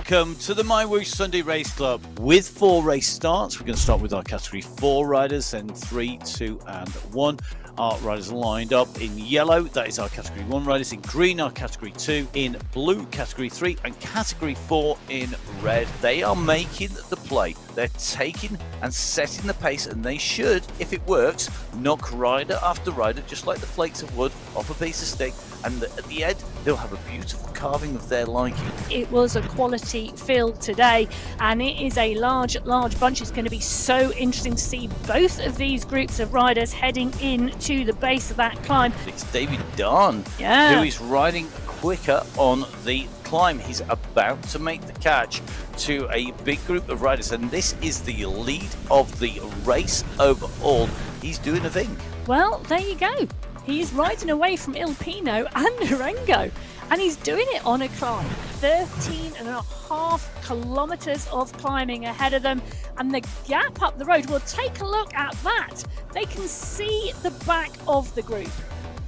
welcome to the MyWhoosh Sunday Race Club. With 4 race starts, we're going to start with our Category 4 riders, then 3, 2 and 1. Our riders lined up in yellow, that is our Category 1 riders. In green, our Category 2. In blue, Category 3. And Category 4 in red. They are making the play. They're taking and setting the pace, and they should, if it works, knock rider after rider, just like the flakes of wood, off a piece of stick. And at the end, they'll have a beautiful carving of their liking. It was a quality field today, and it is a large bunch. It's going to be so interesting to see both of these groups of riders heading into the base of that climb. It's David Darn who is riding quicker on the climb. He's about to make the catch to a big group of riders, and this is the lead of the race overall. He's doing a thing. Well, there you go. He's riding away from Il Pino and Narengo, and he's doing it on a climb. 13.5 kilometres of climbing ahead of them, and the gap up the road, well, take a look at that. They can see the back of the group.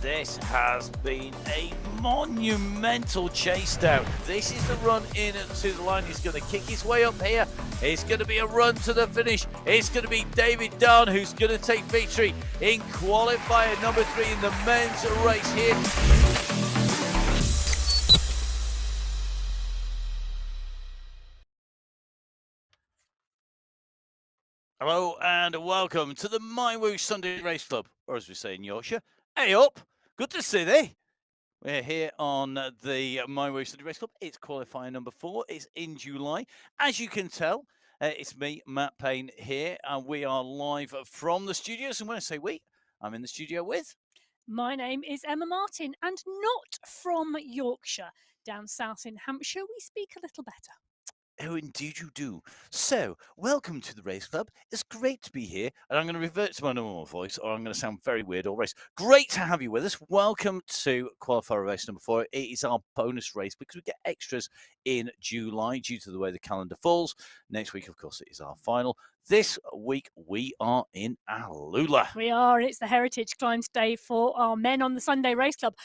This has been a monumental chase down. This is the run in to the line. He's going to kick his way up here. It's going to be a run to the finish. It's going to be David Darn who's going to take victory in qualifier number 3 in the men's race here. Hello and welcome to the MyWhoosh Sunday Race Club, or as we say in Yorkshire, hey up! Good to see thee. We're here on the MyWhoosh Sunday Race Club. It's qualifier number 4. It's in July. As you can tell, it's me, Matt Payne, here, and we are live from the studios. And when I say we, I'm in the studio with... My name is Emma Martin, and not from Yorkshire. Down south in Hampshire, we speak a little better. Oh, indeed you do. So, welcome to the race club. It's great to be here, and I'm going to revert to my normal voice, or I'm going to sound very weird all race. Great to have you with us. Welcome to Qualifier Race number 4. It is our bonus race because we get extras in July due to the way the calendar falls. Next week, of course, it is our final. This week, we are in Alula. We are. It's the Heritage Climbs Day for our men on the Sunday Race Club.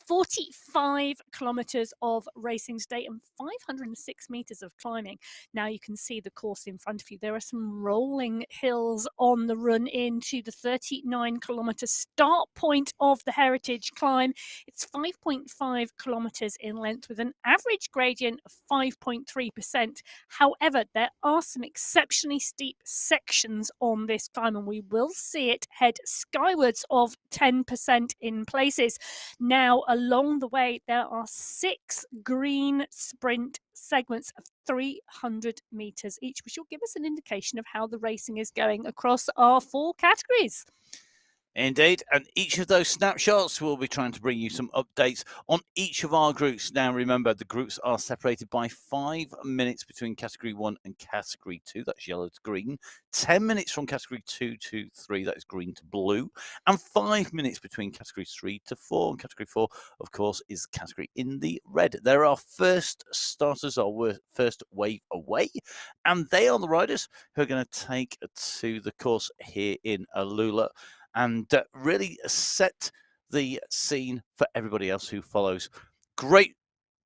45 kilometres of racing today and 506 metres of climbing. Now you can see the course in front of you. There are some rolling hills on the run into the 39 kilometre start point of the Heritage Climb. It's 5.5 kilometres in length with an average gradient of 5.3%. However, there are some exceptionally steep sections on this climb, and we will see it head skywards of 10% in places. Now, along the way, there are 6 green sprint segments of 300 metres each, which will give us an indication of how the racing is going across our 4 categories. Indeed, and each of those snapshots will be trying to bring you some updates on each of our groups. Now, remember, the groups are separated by 5 minutes between Category 1 and Category 2, that's yellow to green, 10 minutes from Category 2 to 3, that is green to blue, and 5 minutes between Category 3 to 4. And Category 4, of course, is the category in the red. There are first starters, or first wave away, and they are the riders who are going to take to the course here in Alula and really set the scene for everybody else who follows. Great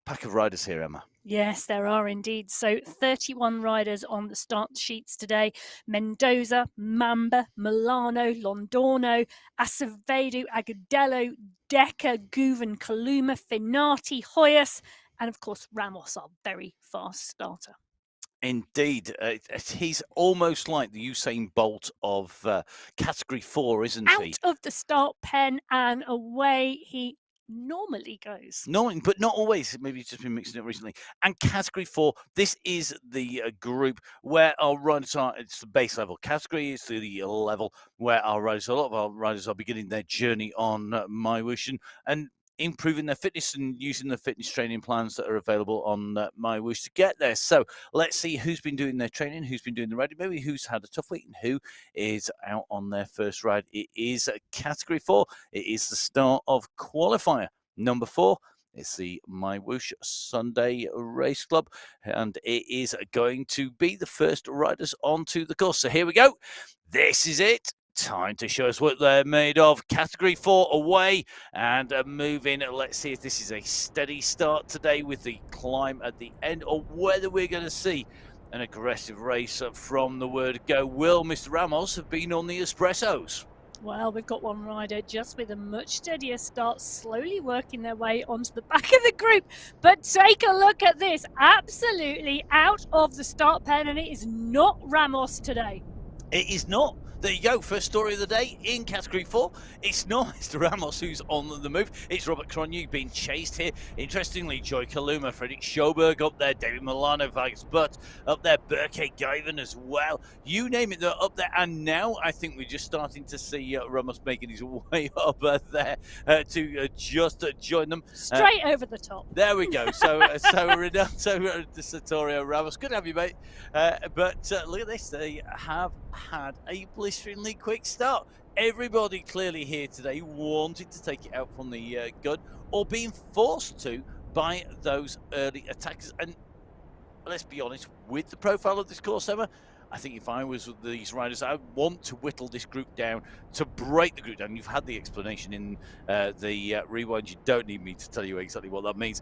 pack of riders here, Emma. Yes, there are indeed. So 31 riders on the start sheets today. Mendoza, Mamba, Milano, Londorno, Acevedo, Agudelo, Deca, Guven, Kaluma, Finati, Hoyas, and of course Ramos, our very fast starter. Indeed, he's almost like the Usain Bolt of Category 4, isn't he? Out of the start pen and away he normally goes. Normally, but not always. Maybe he's just been mixing it recently. And Category 4, this is the group where our riders are. It's the base level category. It's the level where a lot of our riders are beginning their journey on MyWhoosh and improving their fitness and using the fitness training plans that are available on MyWhoosh to get there. So let's see who's been doing their training, who's been doing the riding, maybe who's had a tough week and who is out on their first ride. It is Category 4. It is the start of qualifier number 4. It's the MyWhoosh Sunday Race Club, and it is going to be the first riders onto the course. So here we go. This is it. time to show us what they're made of. Category 4 away and moving. Let's see if this is a steady start today with the climb at the end, or whether we're going to see an aggressive race from the word go. Will Mr. Ramos have been on the espressos? Well, we've got one rider just with a much steadier start, slowly working their way onto the back of the group. But take a look at this, absolutely out of the start pen, and it is not Ramos today. It is not. There you go, first story of the day in Category 4. It's not Mr. Ramos who's on the move. It's Robert Cronje being chased here. Interestingly, Joy Kaluma, Fredrik Sjoberg up there, David Milano, Vargas Butt up there, Berke Guyven as well. You name it, they're up there. And now I think we're just starting to see Ramos making his way up there to just join them. Straight over the top. There we go. So Renato Satorio Ramos, good to have you, mate. But look at this, they have had a blisteringly quick start. Everybody clearly here today wanted to take it out from the gun, or being forced to by those early attackers. And let's be honest, with the profile of this course, Emma, I think if I was with these riders, I want to whittle this group down, to break the group down. You've had the explanation in the rewind. You don't need me to tell you exactly what that means.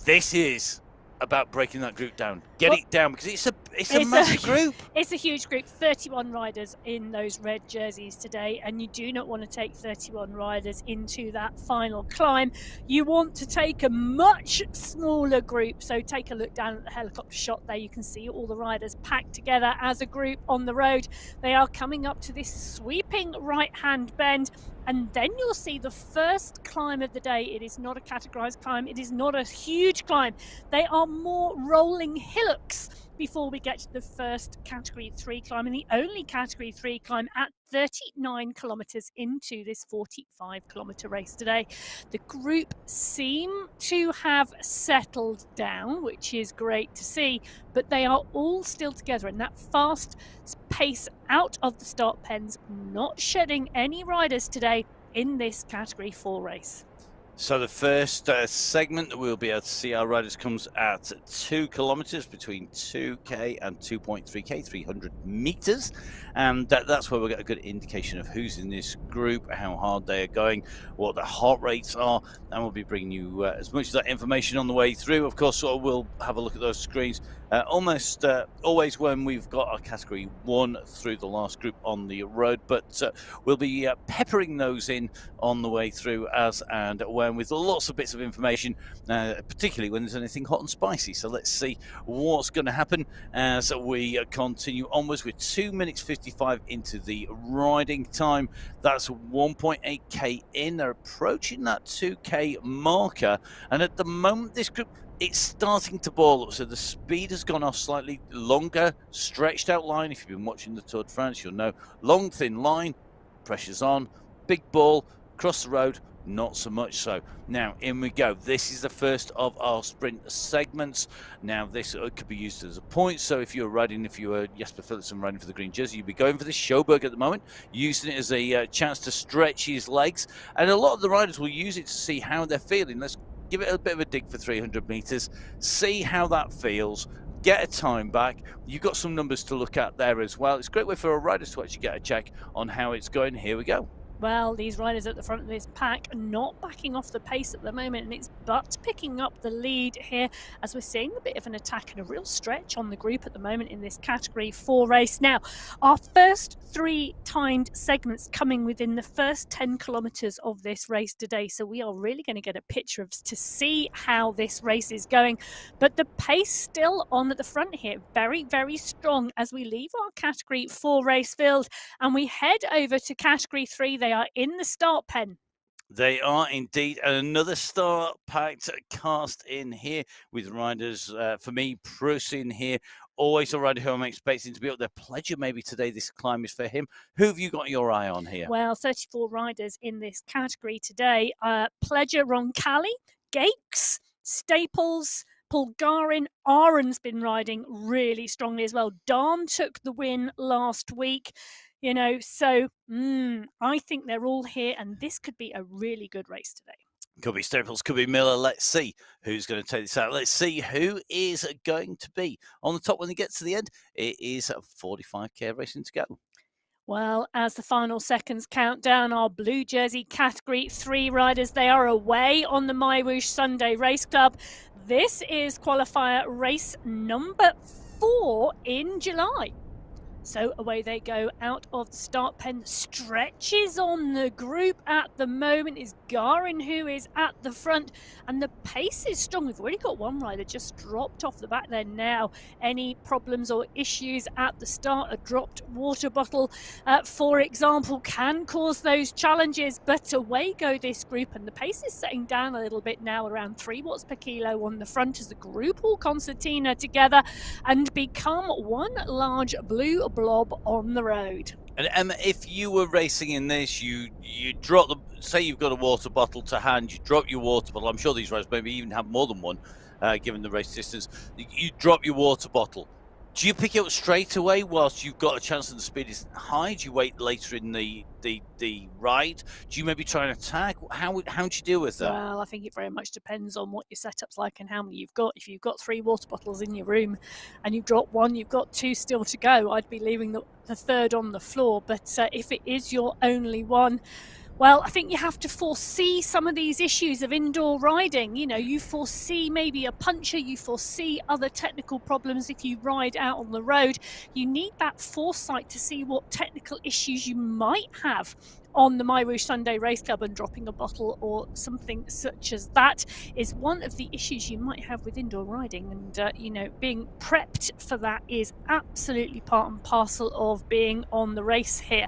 This is about breaking that group down. Get it down, because it's a massive group. It's a huge group, 31 riders in those red jerseys today, and you do not want to take 31 riders into that final climb. You want to take a much smaller group. So take a look down at the helicopter shot there. You can see all the riders packed together as a group on the road. They are coming up to this sweeping right-hand bend, and then you'll see the first climb of the day. It is not a categorized climb. It is not a huge climb. They are more rolling hillocks before we get to the first Category 3 climb, and the only Category 3 climb at 39 kilometres into this 45-kilometre race today. The group seem to have settled down, which is great to see, but they are all still together in that fast pace out of the start pens, not shedding any riders today in this Category 4 race. So the first segment that we'll be able to see our riders comes at 2 kilometres, between 2k and 2.3k, 300 metres, and that's where we'll get a good indication of who's in this group, how hard they are going, what the heart rates are, and we'll be bringing you as much of that information on the way through. Of course, we'll have a look at those screens almost always when we've got our Category 1 through the last group on the road, but we'll be peppering those in on the way through as and when, with lots of bits of information, particularly when there's anything hot and spicy. So let's see what's going to happen as we continue onwards with 2 minutes 55 into the riding time. That's 1.8k in. They're approaching that 2k marker, and at the moment this group, it's starting to ball up, so the speed has gone off slightly. Longer, stretched out line. If you've been watching the Tour de France, you'll know. Long, thin line, pressure's on. Big ball, across the road, not so much so. Now, in we go. This is the first of our sprint segments. Now, this could be used as a point, so if you were Jesper Philipsen riding for the green jersey, you'd be going for the Sjoberg at the moment, using it as a chance to stretch his legs, and a lot of the riders will use it to see how they're feeling. Let's give it a bit of a dig for 300 metres, see how that feels, get a time back. You've got some numbers to look at there as well. It's a great way for our riders to actually get a check on how it's going. Here we go. Well, these riders at the front of this pack are not backing off the pace at the moment, and it's Butt picking up the lead here as we're seeing a bit of an attack and a real stretch on the group at the moment in this Category 4 race. Now, our first 3 timed segments coming within the first 10 kilometres of this race today, so we are really going to get a picture of to see how this race is going. But the pace still on at the front here, very, very strong as we leave our Category 4 race field and we head over to Category 3. They are in the start pen. They are indeed. Another start-packed cast in here with riders, for me, Pruss in here. Always a rider who I'm expecting to be up there. Pleasure, maybe today this climb is for him. Who have you got your eye on here? Well, 34 riders in this category today. Pleasure, Roncalli, Gakes, Staples, Bulgarin. Aaron's been riding really strongly as well. Dahn took the win last week. You know, so I think they're all here, and this could be a really good race today. Could be Staples, could be Miller. Let's see who's going to take this out. Let's see who is going to be on the top when they get to the end. It is 45k racing to go. Well, as the final seconds count down, our blue jersey category 3 riders, they are away on the MyWhoosh Sunday Race Club. This is qualifier race number 4 in July. So away they go out of the start pen. Stretches on the group at the moment is Garin, who is at the front, and the pace is strong. We've already got one rider just dropped off the back there now. Any problems or issues at the start? A dropped water bottle, for example, can cause those challenges, but away go this group, and the pace is setting down a little bit now, around 3 watts per kilo on the front, as the group all concertina together and become one large blue blob on the road. And Emma, if you were racing in this, you drop the, say you've got a water bottle to hand, you drop your water bottle. I'm sure these riders maybe even have more than one, given the race distance. You drop your water bottle. Do you pick it up straight away whilst you've got a chance and the speed is high? Do you wait later in the ride? Do you maybe try and attack? How do you deal with that? Well, I think it very much depends on what your setup's like and how many you've got. If you've got 3 water bottles in your room and you've dropped one, you've got 2 still to go. I'd be leaving the third on the floor. But if it is your only one, well, I think you have to foresee some of these issues of indoor riding. You know, you foresee maybe a puncture, you foresee other technical problems if you ride out on the road. You need that foresight to see what technical issues you might have on the MyWhoosh Sunday Race Club, and dropping a bottle or something such as that is one of the issues you might have with indoor riding. And, you know, being prepped for that is absolutely part and parcel of being on the race here.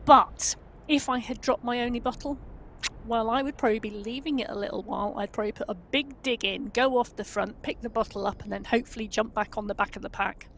But if I had dropped my only bottle, well, I would probably be leaving it a little while. I'd probably put a big dig in, go off the front, pick the bottle up, and then hopefully jump back on the back of the pack.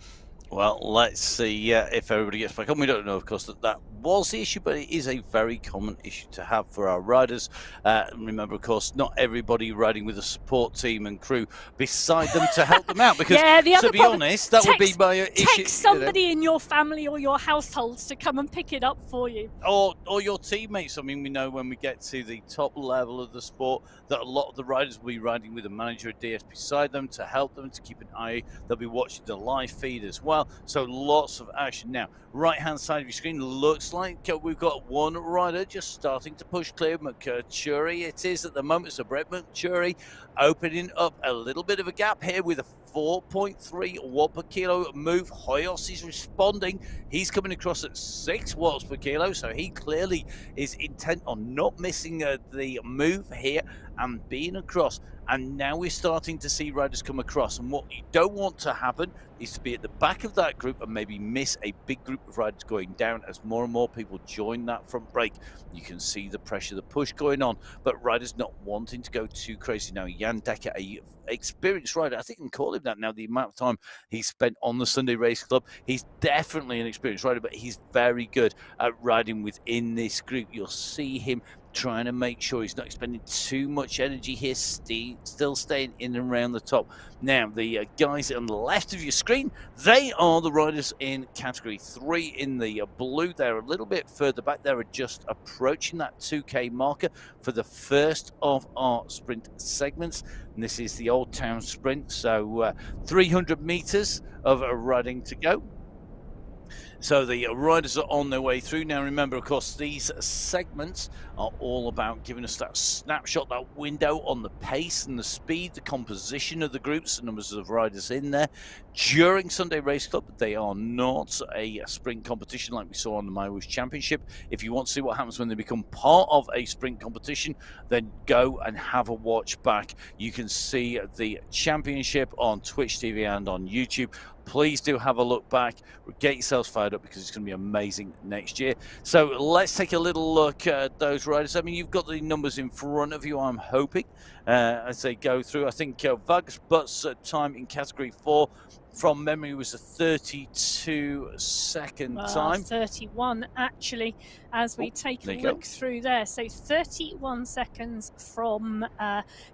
Well, let's see if everybody gets back on. We don't know, of course, that was the issue, but it is a very common issue to have for our riders. Remember, of course, not everybody riding with a support team and crew beside them to help them out. Because, yeah, to be honest, that would be my issue. Text somebody in your family or your households to come and pick it up for you. Or your teammates. I mean, we know when we get to the top level of the sport that a lot of the riders will be riding with a manager or DS beside them to help them, to keep an eye. They'll be watching the live feed as well. So lots of action. Now, right-hand side of your screen looks like we've got one rider just starting to push clear. McCurry it is at the moment. So Brett McCurry opening up a little bit of a gap here with a 4.3 watt per kilo move. Hoyos is responding. He's coming across at 6 watts per kilo, so he clearly is intent on not missing the move here and being across. And now we're starting to see riders come across, and what you don't want to happen is to be at the back of that group and maybe miss a big group of riders going down as more and more people join that front break. You can see the pressure, the push going on, but riders not wanting to go too crazy. Now, Jan Dekker, a experienced rider, I think I can call him that now, the amount of time he's spent on the Sunday Race Club, he's definitely an experienced rider, but he's very good at riding within this group. You'll see him trying to make sure he's not expending too much energy here, still staying in and around the top. Now, the guys on the left of your screen, they are the riders in category 3 in the blue. They're a little bit further back. They're just approaching that 2K marker for the first of our sprint segments. And this is the Old Town Sprint, so 300 meters of riding to go. So the riders are on their way through. Now remember, of course, these segments are all about giving us that snapshot, that window on the pace and the speed, the composition of the groups, the numbers of riders in there. During Sunday Race Club, they are not a sprint competition like we saw on the MyWhoosh Championship. If you want to see what happens when they become part of a sprint competition, then go and have a watch back. You can see the championship on Twitch TV and on YouTube. Please do have a look back. Get yourselves fired up because it's going to be amazing next year. So let's take a little look at those riders. I mean, you've got the numbers in front of you, I'm hoping, as they go through. I think Vag's time in category 4 from memory was a 32-second time. 31 actually, as we take a look through there. So 31 seconds from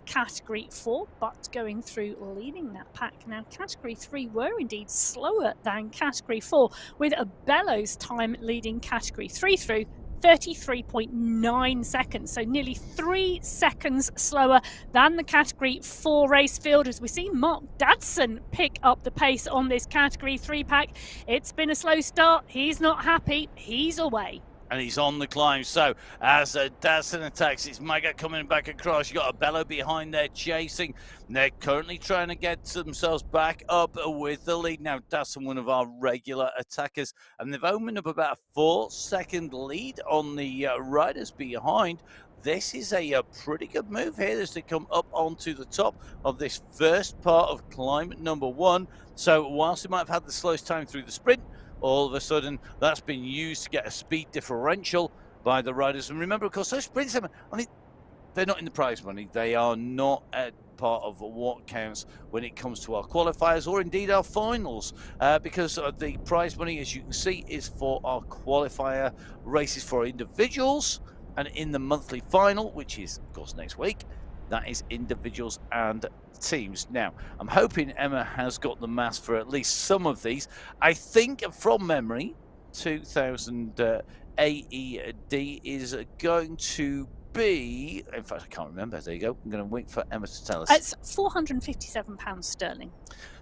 category 4, but going through leading that pack. Now category 3 were indeed slower than category 4, with a Bellows time leading category 3 through 33.9 seconds, so nearly 3 seconds slower than the Category 4 race field, as we see Mark Dadson pick up the pace on this Category 3 pack. It's been a slow start. He's not happy. He's away. And he's on the climb. So as Dadson attacks, it's Maggott coming back across. You've got a Bello behind there chasing. They're currently trying to get themselves back up with the lead. Now, Dadson, one of our regular attackers, and they've opened up about a 4-second lead on the riders behind. This is a pretty good move here as they come up onto the top of this first part of climb number 1. So whilst they might have had the slowest time through the sprint, all of a sudden that's been used to get a speed differential by the riders. And remember, of course, those sprints, I mean, they're not in the prize money. They are not part of what counts when it comes to our qualifiers or indeed our finals, because the prize money, as you can see, is for our qualifier races for individuals. And in the monthly final, which is, of course, next week, that is individuals and teams. Now, I'm hoping Emma has got the maths for at least some of these. I think from memory, 2,000 AED is going to be, in fact, I can't remember. There you go. I'm going to wait for Emma to tell us. It's £457 sterling.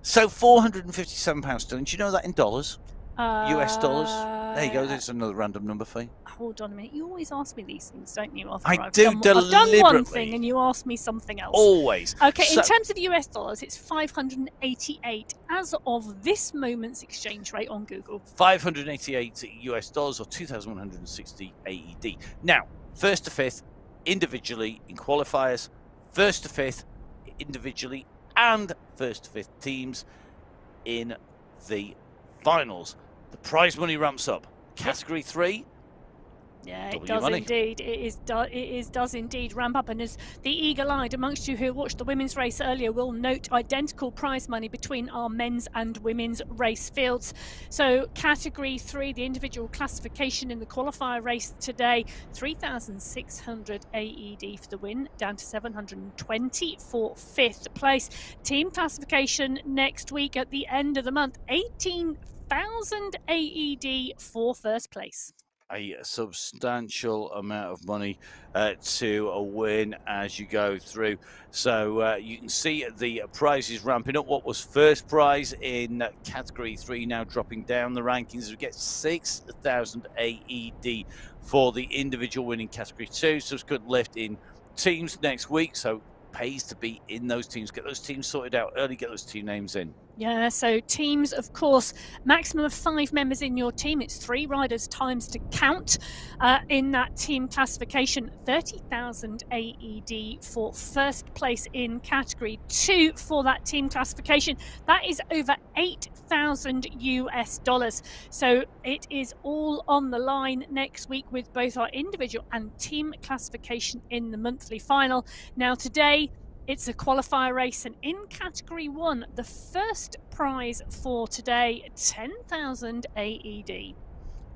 So £457 sterling. Do you know that in dollars? US dollars? There you go. There's another random number for you. Hold on a minute. You always ask me these things, don't you? I do deliberately. I've done one thing and you ask me something else. Always. Okay, so, in terms of US dollars, it's 588 as of this moment's exchange rate on Google. 588 US dollars or 2,160 AED. Now, first to fifth individually in qualifiers, first to fifth individually, and first to fifth teams in the finals. The prize money ramps up. Category 3. Yeah, it does indeed. Does indeed ramp up. And as the eagle-eyed amongst you who watched the women's race earlier will note, identical prize money between our men's and women's race fields. So Category 3, the individual classification in the qualifier race today, 3,600 AED for the win, down to 720 for 5th place. Team classification next week at the end of the month, 18,000 AED for 1st place. A substantial amount of money to win as you go through. So you can see the prizes ramping up. What was first prize in Category 3 now dropping down the rankings. We get 6,000 AED for the individual winning Category 2. Subsequent lift in teams next week. So pays to be in those teams. Get those teams sorted out early. Get those team names in. Yeah, so teams, of course, maximum of 5 members in your team. It's 3 riders times to count in that team classification. 30,000 AED for 1st place in Category 2 for that team classification. That is over 8,000 US dollars. So it is all on the line next week with both our individual and team classification in the monthly final. Now today, it's a qualifier race, and in Category 1, the first prize for today, 10,000 AED.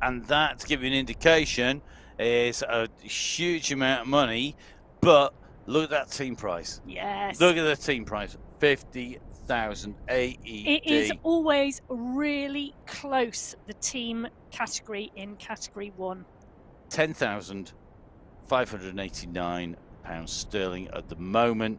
And that, to give you an indication, is a huge amount of money, but look at that team prize. Yes. Look at the team prize, 50,000 AED. It is always really close, the team category in Category 1. £10,589 sterling at the moment.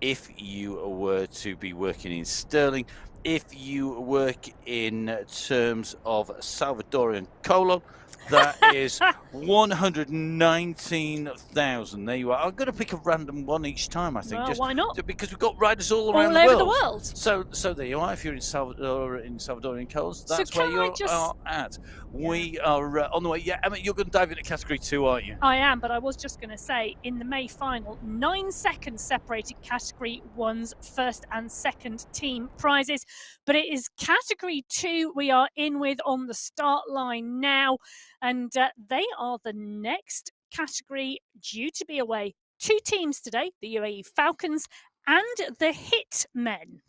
If you were to be working in sterling, if you work in terms of Salvadorian colon, that is 119,000. There you are. I'm going to pick a random one each time, I think. Well, why not? Because we've got riders all around the world. So there you are. If you're in Salvadorian colors, that's where you are at. Yeah. We are on the way. Yeah, Emma, you're going to dive into Category 2, aren't you? I am, but I was just going to say, in the May final, 9 seconds separated Category 1's first and second team prizes. But it is Category 2 we are in with on the start line now. And they are the next category due to be away. 2 teams today, the UAE Falcons and the Hitmen.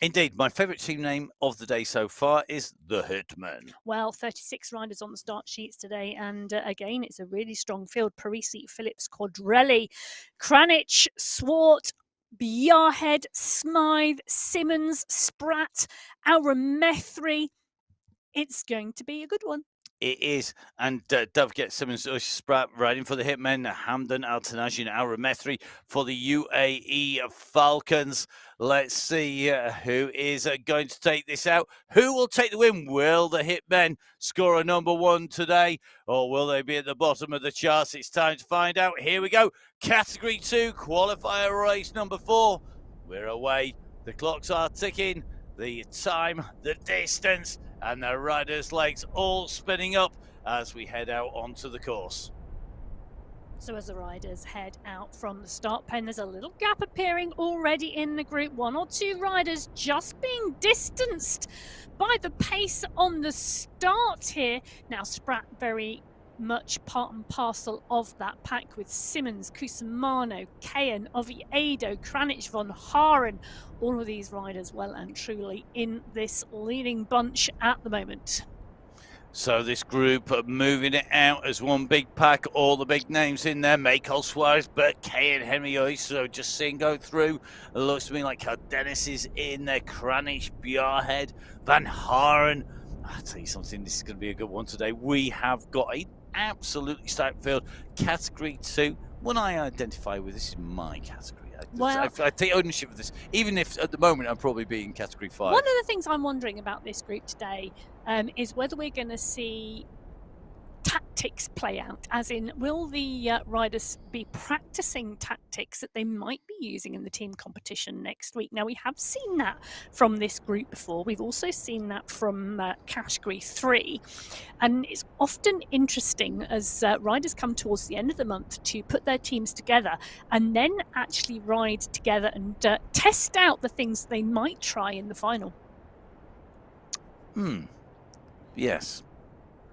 Indeed, my favourite team name of the day so far is the Hitmen. Well, 36 riders on the start sheets today, and again, it's a really strong field. Parisi, Phillips, Quadrelli, Kranich, Swart, Bjarhead, Smythe, Simmons, Spratt, Alramethri. It's going to be a good one. It is, and don't forget Simmons, Sprat riding for the Hitmen, Hamdan, Al-Tanaji, and Al-Ramethri for the UAE Falcons. Let's see who is going to take this out. Who will take the win? Will the Hitmen score a number one today, or will they be at the bottom of the charts? It's time to find out. Here we go. Category 2, qualifier race number 4. We're away. The clocks are ticking. The time, the distance, and the riders' legs all spinning up as we head out onto the course. So as the riders head out from the start pen, there's a little gap appearing already in the group. 1 or 2 riders just being distanced by the pace on the start here. Now Sprat very much part and parcel of that pack with Simmons, Cusimano, Kayan, Oviedo, Kranich, Von Haren. All of these riders well and truly in this leading bunch at the moment. So this group are moving it out as one big pack, all the big names in there. Michael Suarez, Bert Kay and Henry Oyso just seeing go through. It looks to me like Dennis is in there, Kranich, Bjarhead, Van Haren. I'll tell you something, this is going to be a good one today. We have got an absolutely stacked field. Category 2, when I identify with, this is my category. I take ownership of this, even if at the moment I'm probably being category 5. One of the things I'm wondering about this group today is whether we're going to see tactics play out, as in will the riders be practicing tactics that they might be using in the team competition next week. Now we have seen that from this group before. We've also seen that from category 3, and it's often interesting as riders come towards the end of the month to put their teams together and then actually ride together and test out the things they might try in the final. Yes,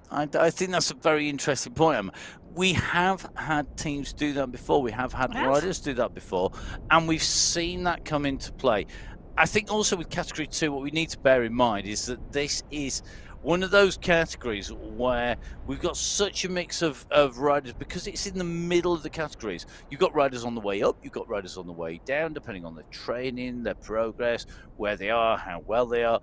I think that's a very interesting point. We have had teams do that before. We have had riders do that before, and we've seen that come into play. I think also with category 2, what we need to bear in mind is that this is one of those categories where we've got such a mix of riders, because it's in the middle of the categories. You've got riders on the way up, you've got riders on the way down, depending on their training, their progress, where they are, how well they are,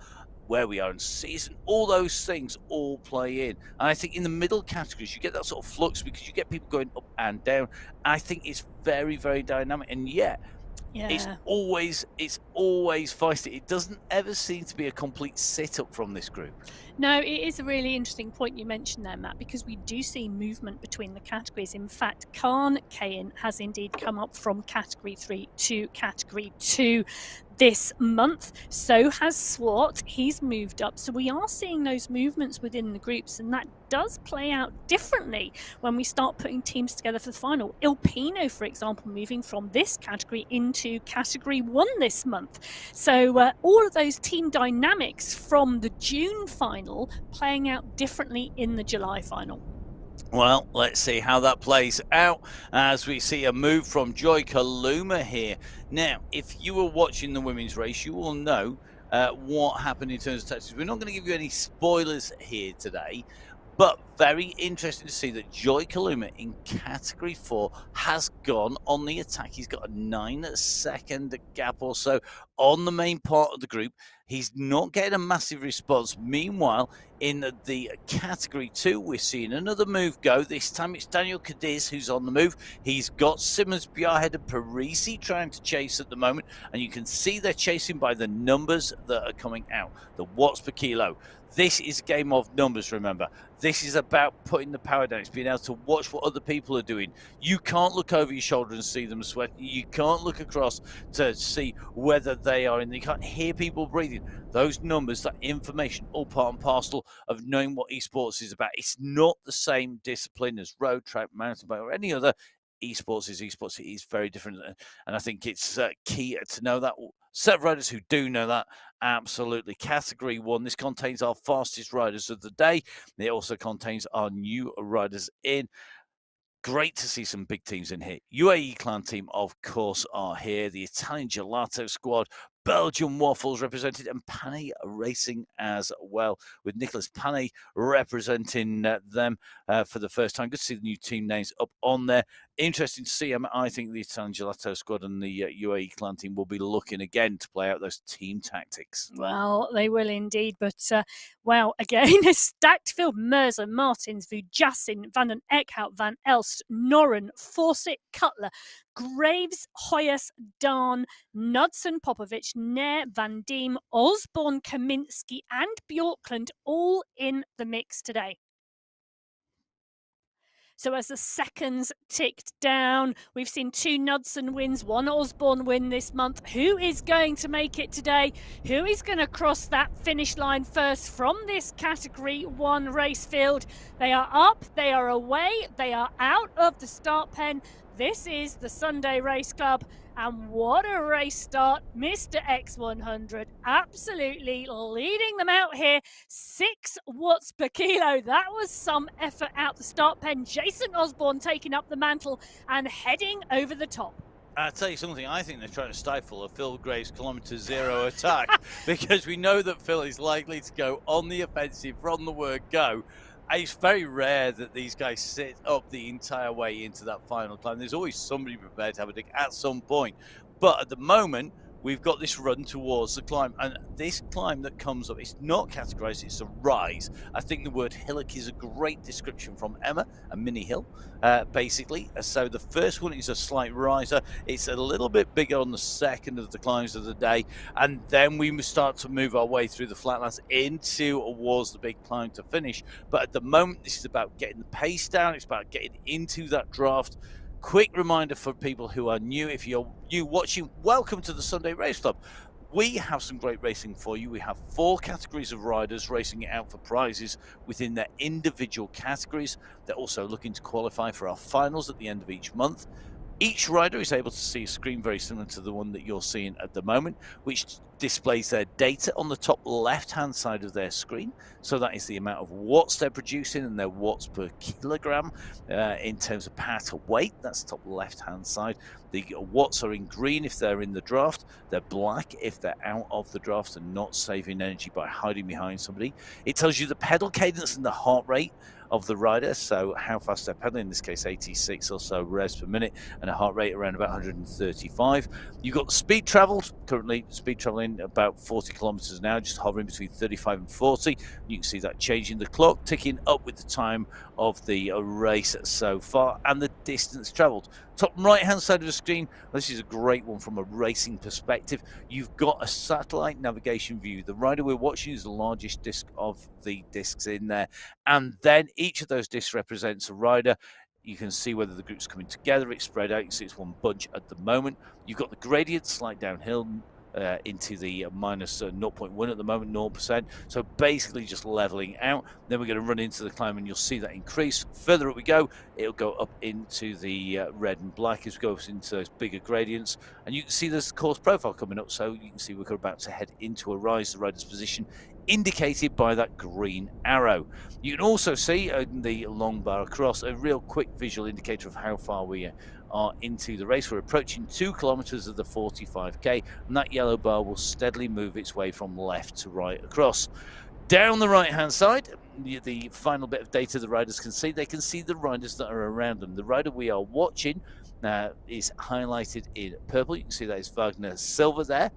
where we are in season. All those things all play in. And I think in the middle categories, you get that sort of flux because you get people going up and down. I think it's very, very dynamic. And yet, it's always feisty. It doesn't ever seem to be a complete sit-up from this group. No, it is a really interesting point you mentioned there, Matt, because we do see movement between the categories. In fact, Khan Kayan has indeed come up from category 3 to category 2 this month. So has Swart. He's moved up. So we are seeing those movements within the groups, and that does play out differently when we start putting teams together for the final. Il Pino, for example, moving from this category into category 1 this month. So all of those team dynamics from the June final playing out differently in the July final. Well, let's see how that plays out as we see a move from Joy Kaluma here. Now, if you were watching the women's race, you will know what happened in terms of tactics. We're not going to give you any spoilers here today, but very interesting to see that Joy Kaluma in category 4 has gone on the attack. He's got a 9-second gap or so on the main part of the group. He's not getting a massive response. Meanwhile, in the category 2, we're seeing another move go. This time it's Daniel Cadiz who's on the move. He's got Simmons, Bjarhead, and Parisi trying to chase at the moment, and you can see they're chasing by the numbers that are coming out, the watts per kilo. This is a game of numbers, remember. This is about putting the power down. It's being able to watch what other people are doing. You can't look over your shoulder and see them sweat. You can't look across to see whether they are in. You can't hear people breathing. Those numbers, that information, all part and parcel of knowing what esports is about. It's not the same discipline as road, track, mountain bike, or any other. Esports is esports. It is very different, and I think it's key to know that. Set of riders who do know that, absolutely. Category 1, this contains our fastest riders of the day. It also contains our new riders in. Great to see some big teams in here. UAE Clan team, of course, are here. The Italian Gelato squad, Belgian Waffles represented, and Panay Racing as well, with Nicholas Panay representing them for the first time. Good to see the new team names up on there. Interesting to see. I think the Italian Gelato squad and the UAE clan team will be looking again to play out those team tactics. Well, they will indeed. But, wow, again, a stacked field. Merzer, Martins, Vujassin, Van den Eckhout, Van Elst, Norren, Fawcett, Cutler, Graves, Hoyas, Dahn, Knudsen, Popovic, Nair, Van Diem, Osborne, Kaminsky, and Bjorkland all in the mix today. So as the seconds ticked down, we've seen 2 Knudsen wins, 1 Osborne win this month. Who is going to make it today? Who is going to cross that finish line first from this Category 1 race field? They are up, they are away, they are out of the start pen. This is the Sunday Race Club, and what a race start. Mr. X100 absolutely leading them out here. 6 watts per kilo. That was some effort out the start pen. Jason Osborne taking up the mantle and heading over the top. I'll tell you something, I think they're trying to stifle a Phil Graves kilometre zero attack because we know that Phil is likely to go on the offensive from the word go. It's very rare that these guys sit up the entire way into that final climb. There's always somebody prepared to have a dig at some point. But at the moment, we've got this run towards the climb, and this climb that comes up, it's not categorized, it's a rise. I think the word hillock is a great description from Emma, a mini hill, basically. So the first one is a slight riser. It's a little bit bigger on the second of the climbs of the day, and then we start to move our way through the flatlands into towards the big climb to finish. But at the moment, this is about getting the pace down. It's about getting into that draft. Quick reminder for people who are new, if you're new watching, welcome to the Sunday Race Club. We have some great racing for you. We have 4 categories of riders racing it out for prizes within their individual categories. They're also looking to qualify for our finals at the end of each month. Each rider is able to see a screen very similar to the one that you're seeing at the moment, which displays their data on the top left-hand side of their screen. So that is the amount of watts they're producing and their watts per kilogram in terms of power to weight. That's top left-hand side. The watts are in green if they're in the draft. They're black if they're out of the draft and not saving energy by hiding behind somebody. It tells you the pedal cadence and the heart rate of the rider, so how fast they're pedaling, in this case 86 or so revs per minute, and a heart rate around about 135. You've got the speed travelled, currently speed travelling about 40 kilometers an hour, just hovering between 35 and 40. You can see that changing, the clock ticking up with the time of the race so far and the distance travelled. Top right hand side of the screen, this is a great one from a racing perspective. You've got a satellite navigation view. The rider we're watching is the largest disc of the discs in there, and then each of those discs represents a rider. You can see whether the group's coming together, it's spread out, you can see it's one bunch at the moment. You've got the gradient, slight downhill into the minus 0.1 at the moment, 0%. So basically just leveling out. Then we're going to run into the climb and you'll see that increase. Further up we go, it'll go up into the red and black as we go into those bigger gradients. And you can see there's the course profile coming up. So you can see we're about to head into a rise, the rider's position indicated by that green arrow. You can also see in the long bar across a real quick visual indicator of how far we are into the race. We're approaching 2 kilometers of the 45k, and that yellow bar will steadily move its way from left to right across. Down the right hand side, the final bit of data the riders can see, they can see the riders that are around them. The rider we are watching is highlighted in purple. You can see that is Wagner Silva there.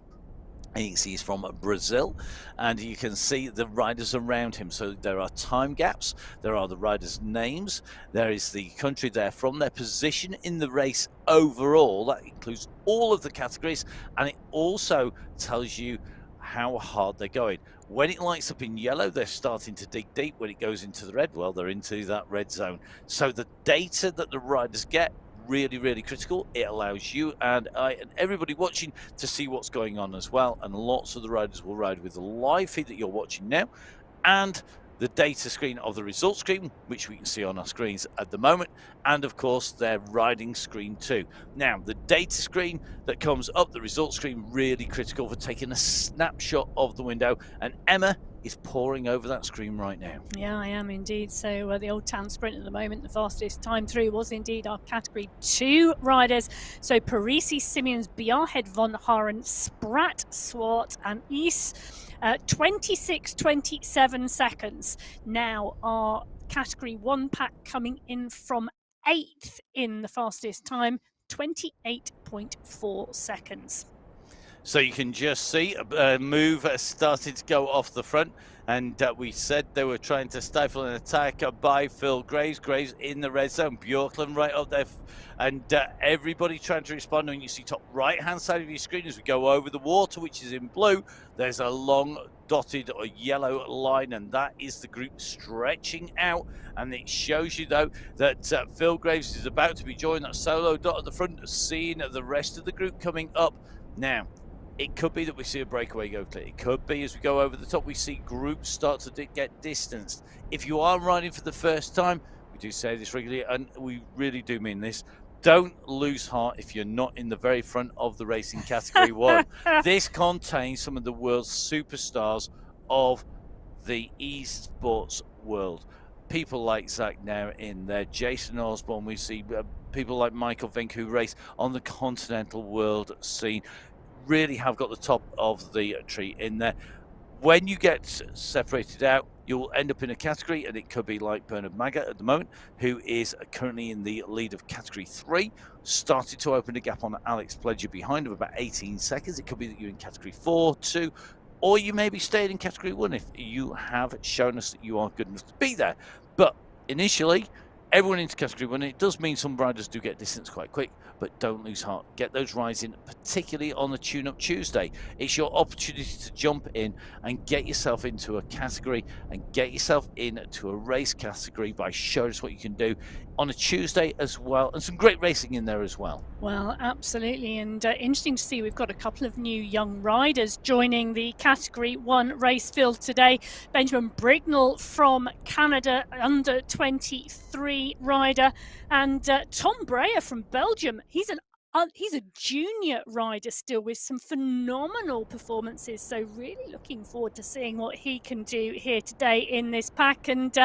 And you can see he's from Brazil, and you can see the riders around him. So there are time gaps, there are the riders' names, there is the country they're from, their position in the race overall. That includes all of the categories, and it also tells you how hard they're going. When it lights up in yellow, they're starting to dig deep. When it goes into the red, well, they're into that red zone. So the data that the riders get, really critical. It allows you and I and everybody watching to see what's going on as well, and lots of the riders will ride with the live feed that you're watching now, and the data screen of the results screen, which we can see on our screens at the moment, and of course their riding screen too. Now, the data screen that comes up the results screen, really critical for taking a snapshot of the window, and Emma is poring over that screen right now. Yeah, I am indeed. So the Old Town Sprint at the moment, the fastest time through was indeed our Category 2 riders. So Parisi, Simmons, Bjarhed, Von Haren, Spratt, Swart and East, 26-27 seconds. Now our Category 1 pack coming in from 8th in the fastest time, 28.4 seconds. So you can just see a move started to go off the front, and we said they were trying to stifle an attack by Phil Graves. Graves in the red zone, Bjorklund right up there, and everybody trying to respond. And you see top right-hand side of your screen as we go over the water, which is in blue, there's a long dotted or yellow line, and that is the group stretching out. And it shows you, though, that Phil Graves is about to be joined, that solo dot at the front, seeing the rest of the group coming up. Now, it could be that we see a breakaway go clear. It could be as we go over the top, we see groups start to get distanced. If you are riding for the first time, we do say this regularly, and we really do mean this, don't lose heart if you're not in the very front of the racing Category 1. This contains some of the world's superstars of the esports world. People like Zach Nair in there, Jason Osborne, we see people like Michael Vink who race on the continental world scene. Really have got the top of the tree in there. When you get separated out, you'll end up in a category, and it could be like Bernard Maga at the moment, who is currently in the lead of Category 3, started to open a gap on Alex Pledger behind of about 18 seconds. It could be that you're in Category 4, 2, or you may be staying in Category 1 if you have shown us that you are good enough to be there. But initially, everyone into Category 1, it does mean some riders do get distance quite quick, but don't lose heart. Get those rides in, particularly on the Tune-Up Tuesday. It's your opportunity to jump in and get yourself into a category and get yourself into a race category by showing us what you can do on a Tuesday as well, and some great racing in there as well. Well, absolutely, and interesting to see we've got a couple of new young riders joining the Category 1 race field today. Benjamin Brignall from Canada, under 23 rider, and Tom Breyer from Belgium. He's a junior rider still with some phenomenal performances, so really looking forward to seeing what he can do here today in this pack. And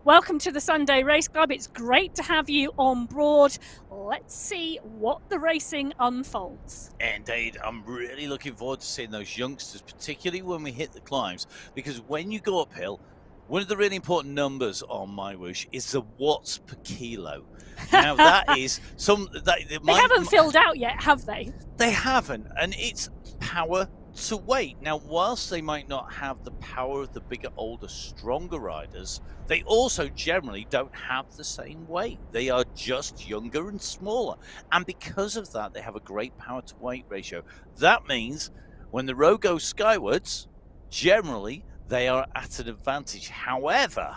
welcome to the Sunday Race Club. It's great to have you on board. Let's see what the racing unfolds. Indeed, I'm really looking forward to seeing those youngsters, particularly when we hit the climbs, because when you go uphill, one of the really important numbers on MyWhoosh is the watts per kilo. Now that is they haven't filled out yet, have they? They haven't, and it's power to weight. Now, whilst they might not have the power of the bigger, older, stronger riders, they also generally don't have the same weight. They are just younger and smaller, and because of that, they have a great power to weight ratio. That means when the road goes skywards, generally they are at an advantage. However,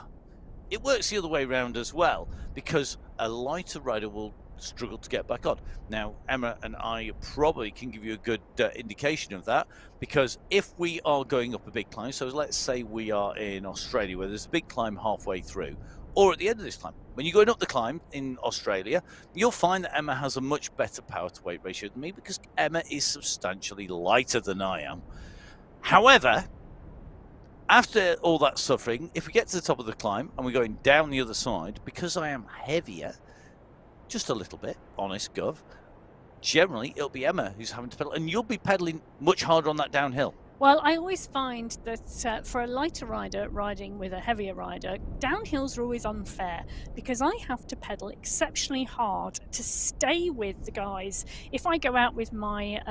it works the other way around as well, because a lighter rider will struggle to get back on. Now, Emma and I probably can give you a good indication of that, because if we are going up a big climb, so let's say we are in Australia where there's a big climb halfway through, or at the end of this climb, when you're going up the climb in Australia, you'll find that Emma has a much better power to weight ratio than me, because Emma is substantially lighter than I am. However, after all that suffering, if we get to the top of the climb and we're going down the other side, because I am heavier, just a little bit, honest Gov, generally it'll be Emma who's having to pedal, and you'll be pedaling much harder on that downhill. Well, I always find that for a lighter rider riding with a heavier rider, downhills are always unfair, because I have to pedal exceptionally hard to stay with the guys. If I go out with my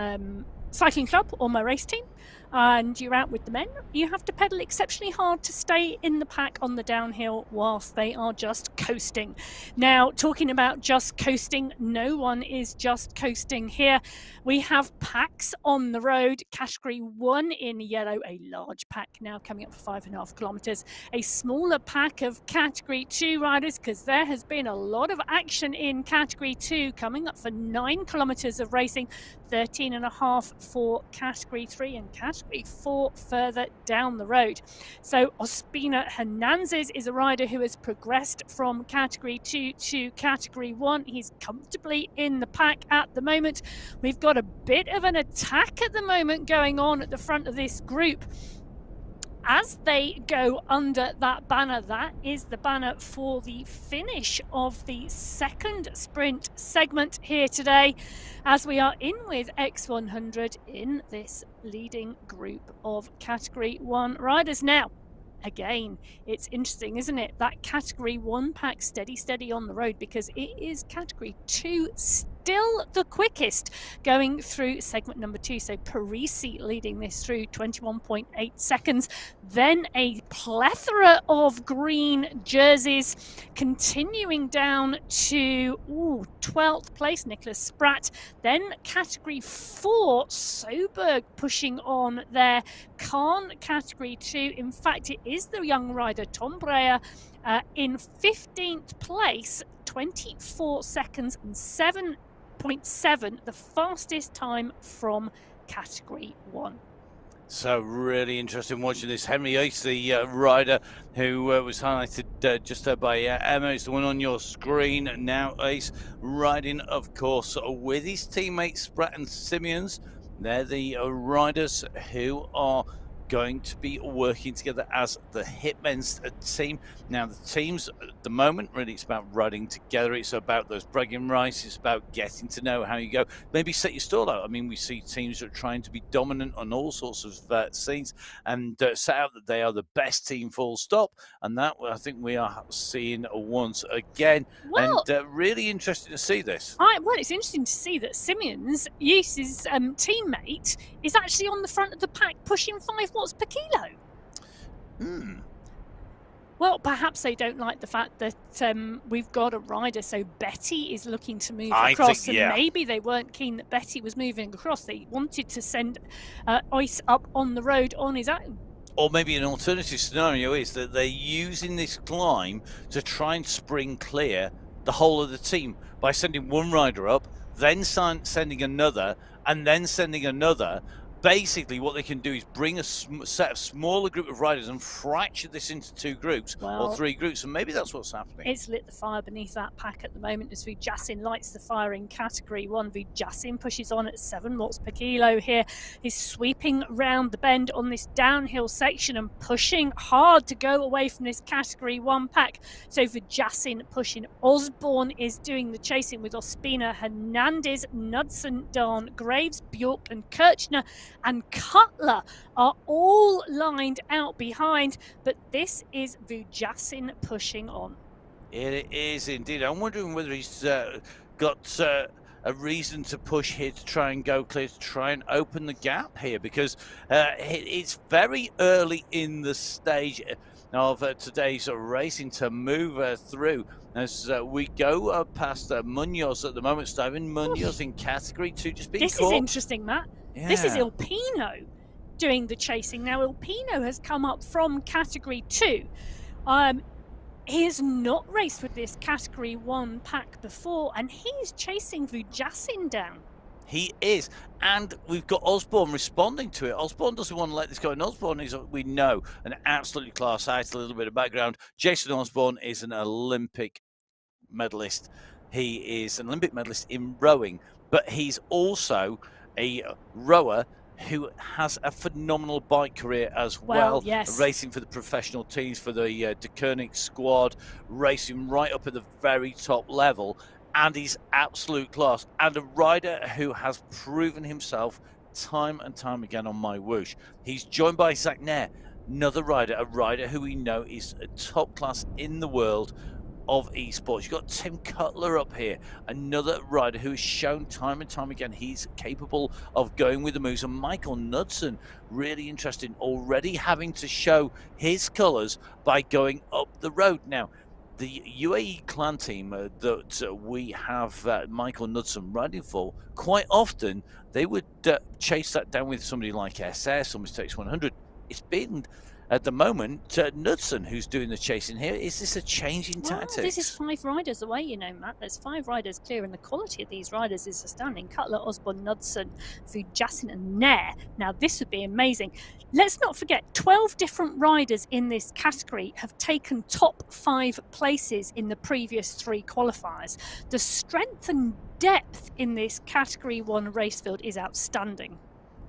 cycling club or my race team, and you're out with the men, you have to pedal exceptionally hard to stay in the pack on the downhill whilst they are just coasting. Now, talking about just coasting, no one is just coasting here. We have packs on the road. Category 1 in yellow, a large pack now coming up for 5.5 kilometres. A smaller pack of Category 2 riders, because there has been a lot of action in Category 2 coming up for 9 kilometres of racing, 13.5 for Category 3 and Category 4 further down the road. So Ospina Hernandez is a rider who has progressed from Category 2 to Category 1. He's comfortably in the pack at the moment. We've got a bit of an attack at the moment going on at the front of this group. As they go under that banner, that is the banner for the finish of the second sprint segment here today, as we are in with X100 in this leading group of Category 1 riders. Now, again, it's interesting, isn't it? That Category 1 pack steady on the road, because it is Category 2 still the quickest going through segment number 2. So Parisi leading this through 21.8 seconds. Then a plethora of green jerseys continuing down to 12th place, Nicholas Spratt. Then Category 4, Soberg pushing on there. Khan Category 2. In fact, it is the young rider Tom Breyer in 15th place, 24 seconds and 7.7, the fastest time from Category 1. So really interesting watching this. Henry Ace, the rider who was highlighted just there by Emma, is the one on your screen now. Ace riding, of course, with his teammates Spratt and Simeons. They're the riders who are going to be working together as the Hitmen's team. Now, the teams at the moment, really, it's about riding together. It's about those bragging rights. It's about getting to know how you go. Maybe set your stall out. I mean, we see teams that are trying to be dominant on all sorts of scenes and set out that they are the best team, full stop. And that, I think, we are seeing once again. Well, and really interesting to see this. Well, it's interesting to see that Simeons, Yuce's teammate, is actually on the front of the pack pushing 5 watts per kilo. Well, perhaps they don't like the fact that we've got a rider, so Betty is looking to move across, and maybe they weren't keen that Betty was moving across. They wanted to send Ice up on the road on his own. Or maybe an alternative scenario is that they're using this climb to try and spring clear the whole of the team by sending one rider up, then sending another, and then sending another. Basically, what they can do is bring a set of smaller group of riders and fracture this into 2 groups or 3 groups, and maybe that's what's happening. It's lit the fire beneath that pack at the moment as Vujassin lights the fire in Category 1. Vujassin pushes on at 7 watts per kilo here. He's sweeping round the bend on this downhill section and pushing hard to go away from this Category 1 pack. So Vujassin pushing. Osborne is doing the chasing with Ospina, Hernandez, Knudsen, Darn, Graves, Bjork and Kirchner and Cutler are all lined out behind, but this is Vujassin pushing on. It is indeed. I'm wondering whether he's got a reason to push here to try and go clear, to try and open the gap here, because it's very early in the stage of today's racing to move through. As we go past Munoz at the moment, Steven Munoz in Category 2 just being caught. This is interesting, Matt. Yeah. This is Ilpino doing the chasing. Now, Ilpino has come up from Category 2. He has not raced with this Category 1 pack before, and he's chasing Vujassin down. He is, and we've got Osborne responding to it. Osborne doesn't want to let this go, and Osborne is, we know, an absolutely class act. A little bit of background. Jason Osborne is an Olympic medalist. He is an Olympic medalist in rowing, but he's also a rower who has a phenomenal bike career as well. Yes. Racing for the professional teams, for the De Koenig squad, racing right up at the very top level, and he's absolute class, and a rider who has proven himself time and time again on MyWhoosh. He's joined by Zach Nair, another rider, a rider who we know is a top class in the world of esports. You've got Tim Cutler up here, another rider who has shown time and time again he's capable of going with the moves. And Michael Knudsen, really interesting, already having to show his colours by going up the road. Now, the UAE clan team that we have Michael Knudsen riding for, quite often they would chase that down with somebody like SS or Mistakes 100. It's been at the moment, Knudsen, who's doing the chasing here. Is this a change in tactics? This is 5 riders away, you know, Matt. There's 5 riders clear, and the quality of these riders is astounding. Cutler, Osborne, Knudsen, Fujasin, and Nair. Now, this would be amazing. Let's not forget, 12 different riders in this category have taken top 5 places in the previous 3 qualifiers. The strength and depth in this Category 1 race field is outstanding.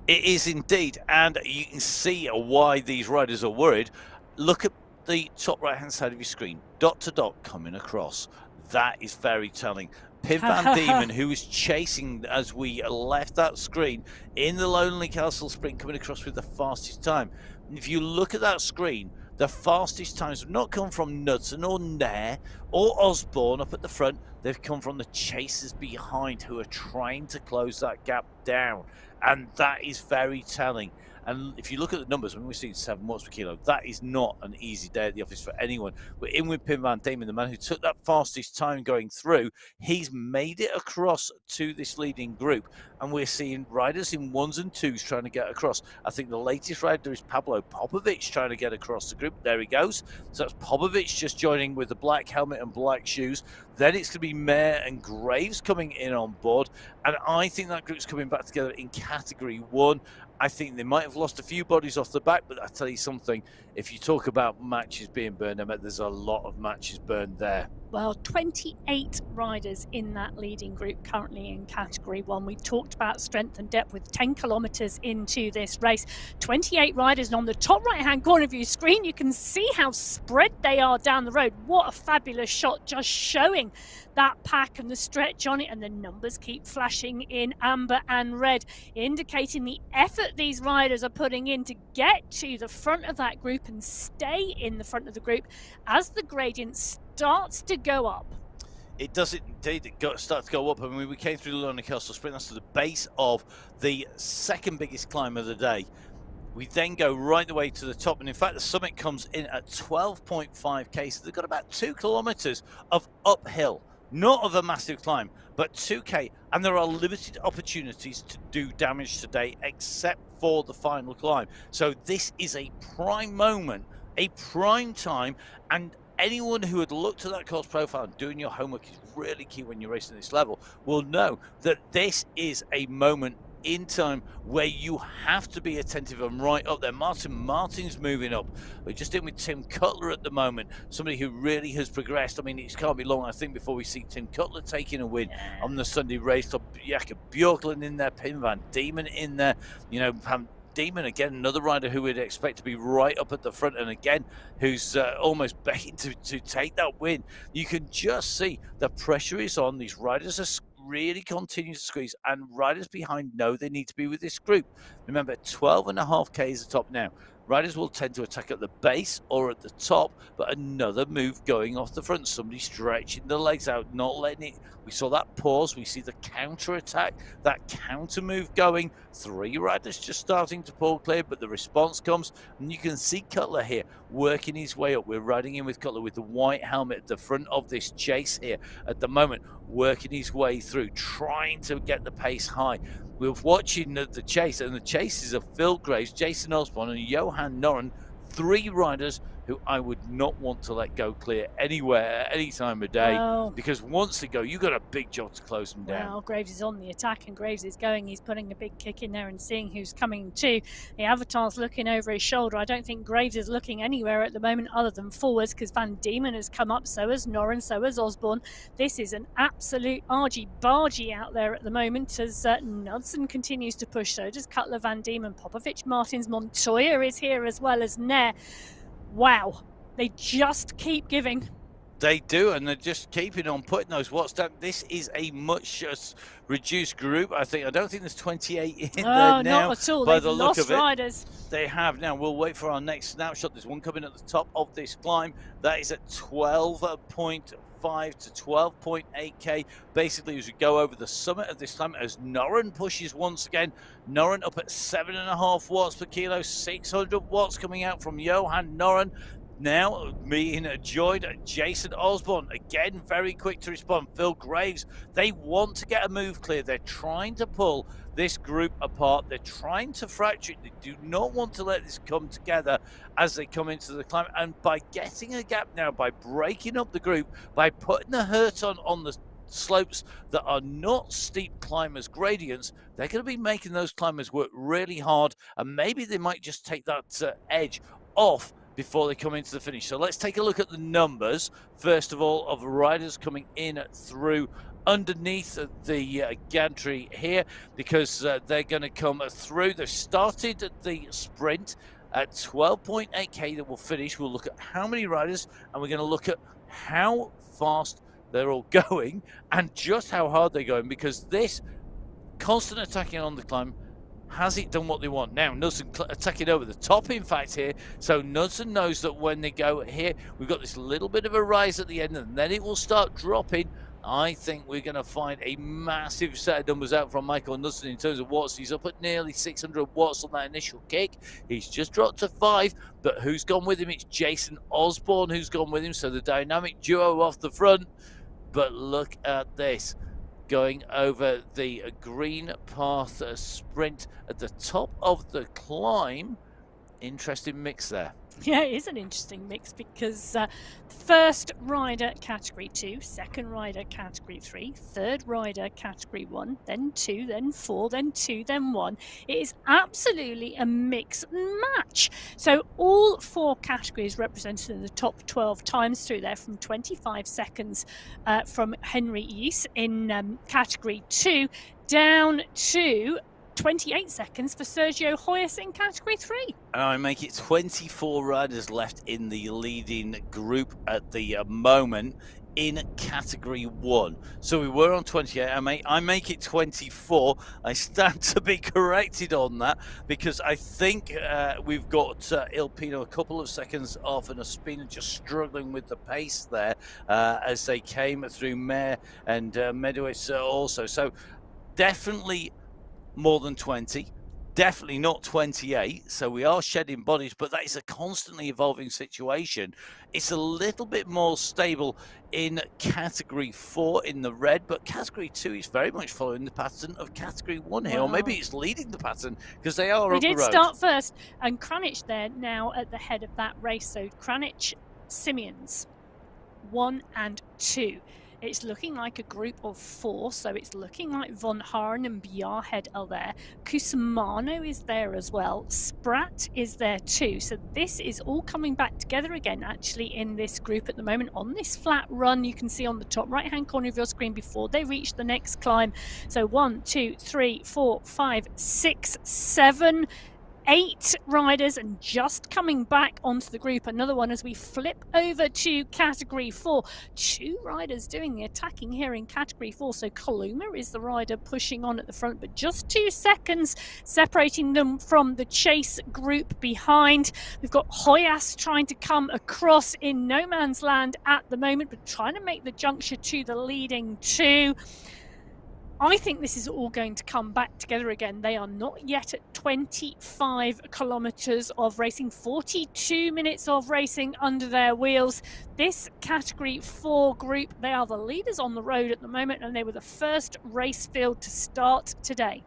It is indeed, and you can see why these riders are worried. Look at the top right-hand side of your screen, dot to dot coming across. That is very telling. Pim van Diemen, who was chasing as we left that screen in the Lonely Castle sprint, coming across with the fastest time. And if you look at that screen, the fastest times have not come from Knudsen or Nair or Osborne up at the front. They've come from the chasers behind, who are trying to close that gap down. And that is very telling. And if you look at the numbers, when we're seeing 7 watts per kilo, that is not an easy day at the office for anyone. We're in with Pim van Diemen, the man who took that fastest time going through. He's made it across to this leading group, and we're seeing riders in 1s and 2s trying to get across. I think the latest rider is Pablo Popovic trying to get across the group. There he goes. So that's Popovic just joining with the black helmet and black shoes. Then it's going to be Mayer and Graves coming in on board, and I think that group's coming back together in Category 1. I think they might have lost a few bodies off the back, but I'll tell you something, if you talk about matches being burned, I bet there's a lot of matches burned there. Well, 28 riders in that leading group currently in Category 1. We talked about strength and depth with 10 kilometres into this race. 28 riders, and on the top right-hand corner of your screen, you can see how spread they are down the road. What a fabulous shot, just showing that pack and the stretch on it, and the numbers keep flashing in amber and red, indicating the effort these riders are putting in to get to the front of that group and stay in the front of the group as the gradient starts to go up. It does indeed start to go up. I mean, we came through the Lonely Castle sprint. That's to the base of the second biggest climb of the day. We then go right the way to the top, and in fact the summit comes in at 12.5k, so they've got about 2 kilometers of uphill. Not of a massive climb, but 2k, and there are limited opportunities to do damage today except for the final climb. So this is a prime moment, a prime time, and anyone who had looked at that course profile and doing your homework is really key when you're racing this level will know that this is a moment in time where you have to be attentive and right up there. Martin's moving up. We're just in with Tim Cutler at the moment, somebody who really has progressed. I mean, it can't be long, I think, before we see Tim Cutler taking a win on the Sunday race. Jakob Björklund in there, Pim van Diemen in there, you know, Diemen again, another rider who we'd expect to be right up at the front, and again, who's almost begging to take that win. You can just see the pressure is on. These riders are really continue to squeeze, and riders behind know they need to be with this group. Remember, 12.5k is the top now. Riders will tend to attack at the base or at the top, but another move going off the front. Somebody stretching the legs out, not letting it. We saw that pause. We see the counter attack, that counter move going. 3 riders just starting to pull clear, but the response comes, and you can see Cutler here working his way up. We're riding in with Cutler with the white helmet at the front of this chase here at the moment, working his way through, trying to get the pace high. We're watching the chase, and the chases of Phil Graves, Jason Osborne, and Johan Noren, 3 riders who I would not want to let go clear anywhere at any time of day, because once they go, you've got a big job to close them down. Well, Graves is on the attack, and Graves is going. He's putting a big kick in there and seeing who's coming too. The avatar's looking over his shoulder. I don't think Graves is looking anywhere at the moment other than forwards, because Van Diemen has come up, so has Noren, so has Osborne. This is an absolute argy-bargy out there at the moment as Knudsen continues to push. So does Cutler, Van Diemen, Popovic, Martins, Montoya is here as well as Nair. Wow, they just keep giving. They do, and they're just keeping on putting those watts down. This is a much reduced group. I don't think there's 28 in there now. Not at all. They've lost riders. They have now. We'll wait for our next snapshot. There's one coming at the top of this climb. That is at 12.5 to 12.8k. Basically, as we go over the summit of this climb, as Noren pushes once again. Noren up at 7.5 watts per kilo, 600 watts coming out from Johan Noren. now being joined Jason Osborne, again very quick to respond. Phil Graves, they want to get a move clear. They're trying to pull this group apart. They're trying to fracture it. They do not want to let this come together as they come into the climb. And by getting a gap now, by breaking up the group, by putting the hurt on the slopes that are not steep climbers gradients, they're going to be making those climbers work really hard, and maybe they might just take that edge off before they come into the finish. So let's take a look at the numbers first of all of riders coming in through underneath the gantry here, because they're going to come through. They've started the sprint at 12.8k that will finish. We'll look at how many riders, and we're going to look at how fast they're all going and just how hard they're going, because this constant attacking on the climb, has it done what they want? Now, Knudsen attacking over the top, in fact, here. So Knudsen knows that when they go here, we've got this little bit of a rise at the end, and then it will start dropping. I think we're going to find a massive set of numbers out from Michael Knudsen in terms of watts. He's up at nearly 600 watts on that initial kick. He's just dropped to 5, but who's gone with him? It's Jason Osborne who's gone with him, so the dynamic duo off the front. But look at this, going over the green path sprint at the top of the climb. Interesting mix there. Yeah, it is an interesting mix, because first rider category 2, second rider category 3, third rider category 1, then 2, then 4, then 2, then 1. It is absolutely a mix and match. So all 4 categories represented in the top 12 times through there, from 25 seconds from Henry East in category 2 down to 28 seconds for Sergio Hoyas in category 3. And I make it 24 riders left in the leading group at the moment in category 1. So we were on 28. I make it 24. I stand to be corrected on that, because I think we've got Il Pino a couple of seconds off, and Ospina just struggling with the pace there as they came through Mare and Medwis also. So definitely more than 20, definitely not 28. So we are shedding bodies, but that is a constantly evolving situation. It's a little bit more stable in category 4 in the red, but category 2 is very much following the pattern of category 1 here. Wow. Or maybe it's leading the pattern, because they are up the road. We did start first, and Kranich there now at the head of that race. So Kranich, Simeons 1 and 2. It's looking like a group of 4, so it's looking like Von Haren and Bjarhead are there. Cusimano is there as well. Spratt is there too. So this is all coming back together again, actually, in this group at the moment. On this flat run, you can see on the top right-hand corner of your screen before they reach the next climb. So 1, 2, 3, 4, 5, 6, 7... 8 riders, and just coming back onto the group, another one as we flip over to category 4. 2 riders doing the attacking here in category 4. So Kaluma is the rider pushing on at the front, but just 2 seconds separating them from the chase group behind. We've got Hoyas trying to come across in no man's land at the moment, but trying to make the juncture to the leading 2. I think this is all going to come back together again. They are not yet at 25 kilometers of racing, 42 minutes of racing under their wheels. This category 4 group, they are the leaders on the road at the moment, and they were the first race field to start today.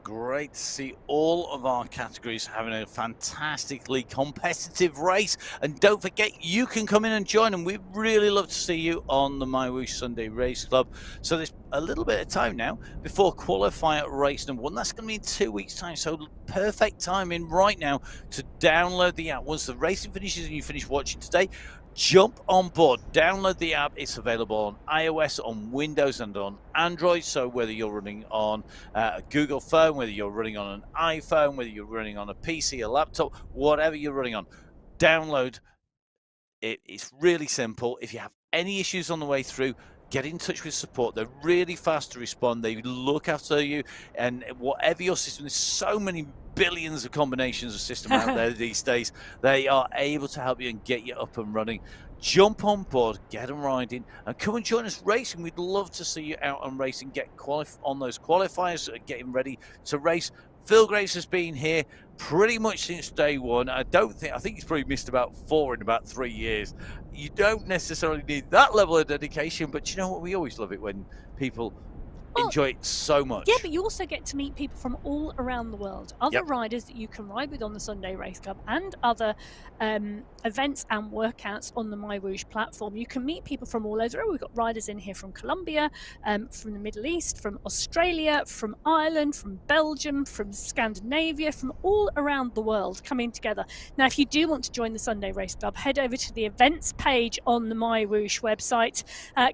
Great to see all of our categories having a fantastically competitive race. And don't forget, you can come in and join, and we'd really love to see you on the MyWhoosh Sunday Race Club. So there's a little bit of time now before Qualifier Race number 1. That's going to be in 2 weeks' time. So perfect timing right now to download the app. Once the racing finishes and you finish watching today, jump on board, download the app. It's available on iOS, on Windows, and on Android. So whether you're running on a Google phone, whether you're running on an iPhone, whether you're running on a PC, a laptop, whatever you're running on, download it. It's really simple. If you have any issues on the way through, get in touch with support. They're really fast to respond. They look after you, and whatever your system, there's so many billions of combinations of system out there these days. They are able to help you and get you up and running. Jump on board, get them riding, and come and join us racing. We'd love to see you out and racing, get on those qualifiers, getting ready to race Phil Grace has been here pretty much since day one. I think he's probably missed about 4 in about 3 years. You don't necessarily need that level of dedication, but you know what? We always love it when people enjoy it so much. Yeah, but you also get to meet people from all around the world, other riders that you can ride with on the Sunday Race Club, and other events and workouts on the MyWhoosh platform. You can meet people from all over. We've got riders in here from Colombia, from the Middle East, from Australia, from Ireland, from Belgium, from Scandinavia, from all around the world coming together. Now, if you do want to join the Sunday Race Club, head over to the events page on the MyWhoosh website,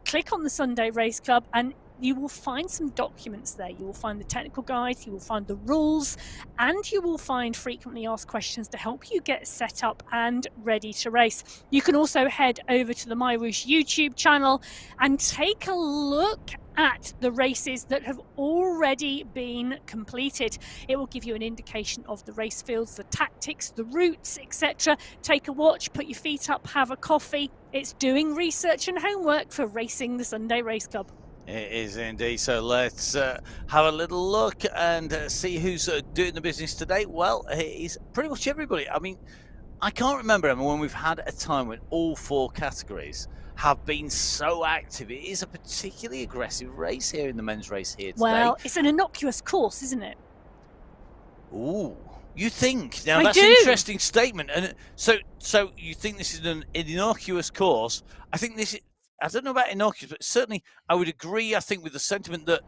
click on the Sunday Race Club, and you will find some documents there. You will find the technical guides, you will find the rules, and you will find frequently asked questions to help you get set up and ready to race. You can also head over to the MyWhoosh YouTube channel and take a look at the races that have already been completed. It will give you an indication of the race fields, the tactics, the routes, etc. Take a watch, put your feet up, have a coffee. It's doing research and homework for racing the Sunday Race Club. It is indeed. So let's have a little look and see who's doing the business today. Well, it's pretty much everybody. I mean, I can't remember when we've had a time when all 4 categories have been so active. It is a particularly aggressive race here in the men's race here today. Well, it's an innocuous course, isn't it? Ooh, you think? Now, I that's do. an interesting statement. And so you think this is an innocuous course? I think this is... I don't know about innocuous, but certainly I would agree, I think, with the sentiment that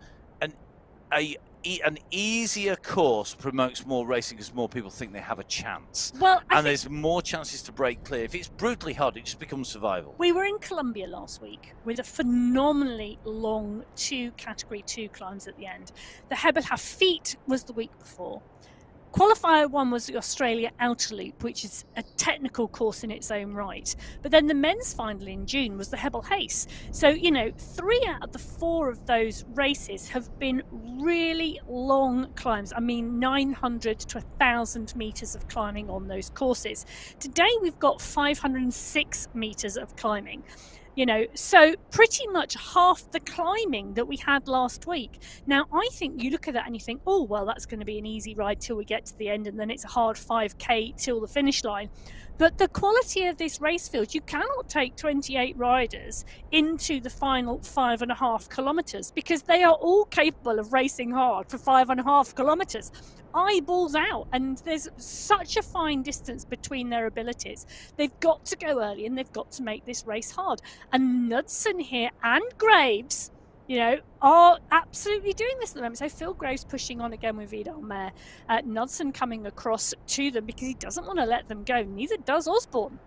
an easier course promotes more racing because more people think they have a chance. Well, and there's more chances to break clear. If it's brutally hard, it just becomes survival. We were in Colombia last week with a phenomenally long 2 Category 2 climbs at the end. The Jebel Hafit was the week before. Qualifier 1 was the Australia Outer Loop, which is a technical course in its own right. But then the men's final in June was the Jebel Hace. So, you know, 3 out of the 4 of those races have been really long climbs. I mean, 900 to 1,000 metres of climbing on those courses. Today we've got 506 metres of climbing. You know, so pretty much half the climbing that we had last week. Now, I think you look at that and you think, oh, well, that's going to be an easy ride till we get to the end, and then it's a hard 5K till the finish line. But the quality of this race field, you cannot take 28 riders into the final 5.5 kilometres because they are all capable of racing hard for 5.5 kilometres. Eyeballs out, and there's such a fine distance between their abilities. They've got to go early and they've got to make this race hard. And Knudsen here and Graves, you know, are absolutely doing this at the moment. So Phil Graves pushing on again with Vidal Mayer. Knudsen coming across to them because he doesn't want to let them go. Neither does Osborne.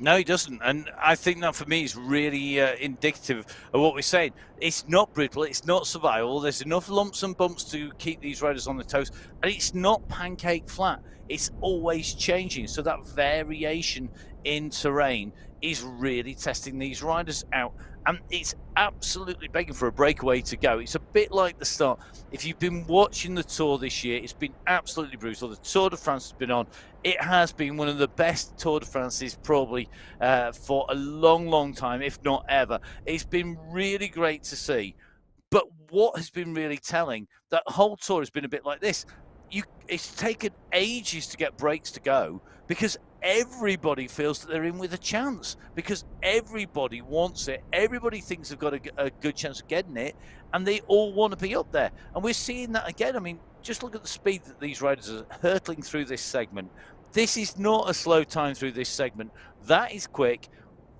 No, he doesn't. And I think that for me is really indicative of what we're saying. It's not brutal. It's not survival. There's enough lumps and bumps to keep these riders on their toes. And it's not pancake flat. It's always changing. So that variation in terrain is really testing these riders out. And it's absolutely begging for a breakaway to go. It's a bit like the start. If you've been watching the Tour this year, it's been absolutely brutal. The Tour de France has been on. It has been one of the best Tour de France's probably for a long, long time, if not ever. It's been really great to see. But what has been really telling, that whole Tour has been a bit like this. It's taken ages to get breaks to go because everybody feels that they're in with a chance, because everybody wants it. Everybody thinks they've got a good chance of getting it, and they all want to be up there. And we're seeing that again. I mean, just look at the speed that these riders are hurtling through this segment. This is not a slow time through this segment. That is quick.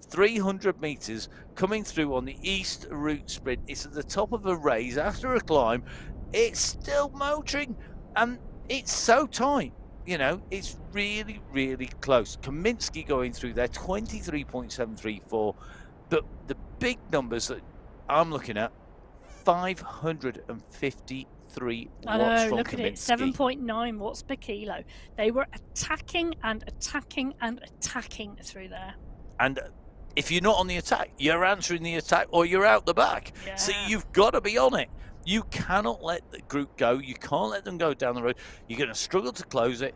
300 meters coming through on the East Route Sprint. It's at the top of a raise after a climb. It's still motoring, and it's so tight. You know, it's really, really close. Kaminsky going through there, 23.734. But the big numbers that I'm looking at, 553 I watts know, from look at it, Kaminsky. 7.9 watts per kilo. They were attacking and attacking and attacking through there. And if you're not on the attack, you're answering the attack or you're out the back. Yeah. So you've got to be on it. You cannot let the group go. You can't let them go down the road. You're going to struggle to close it.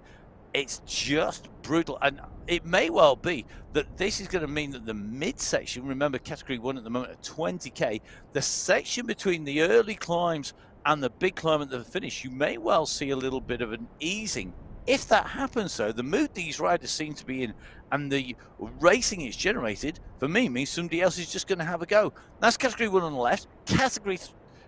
It's just brutal. And it may well be that this is going to mean that the midsection, remember category 1 at the moment at 20k, the section between the early climbs and the big climb at the finish, you may well see a little bit of an easing. If that happens, though, the mood these riders seem to be in and the racing it's generated, for me, means somebody else is just going to have a go. That's Category 1 on the left, Category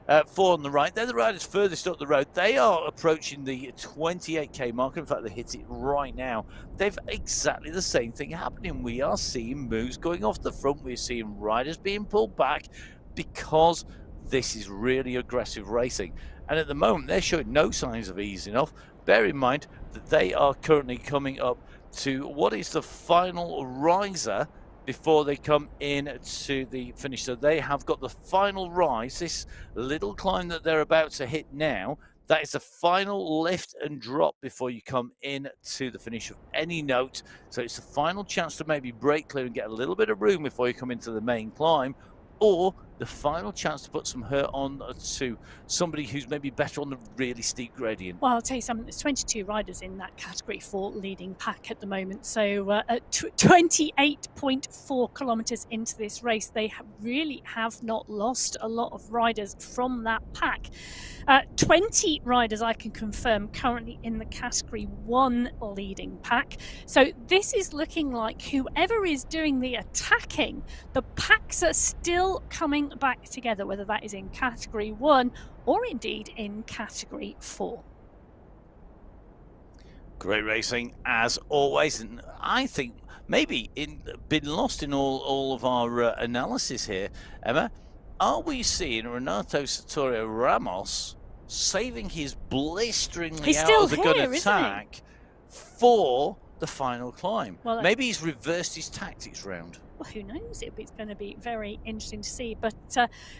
4 on the right. They're the riders furthest up the road. They are approaching the 28k mark. In fact, they hit it right now. They've exactly the same thing happening. We are seeing moves going off the front. We're seeing riders being pulled back because this is really aggressive racing. And at the moment, they're showing no signs of easing off. Bear in mind that they are currently coming up to what is the final riser before they come in to the finish. So they have got the final rise, this little climb that they're about to hit now. That is the final lift and drop before you come in to the finish of any note. So it's the final chance to maybe break clear and get a little bit of room before you come into the main climb, or the final chance to put some hurt on to somebody who's maybe better on the really steep gradient. Well, I'll tell you something, there's 22 riders in that Category 4 leading pack at the moment. So at 28.4 kilometres into this race, they really have not lost a lot of riders from that pack. 20 riders, I can confirm, currently in the Category 1 leading pack. So this is looking like whoever is doing the attacking, the packs are still coming back together, whether that is in Category 1 or indeed in Category 4. Great racing as always, and I think maybe been lost in all of our analysis here, Emma. Are we seeing Renato Satorio Ramos saving his blisteringly out of the gun attack for the final climb? Well, maybe he's reversed his tactics round. Well, who knows? It's going to be very interesting to see. But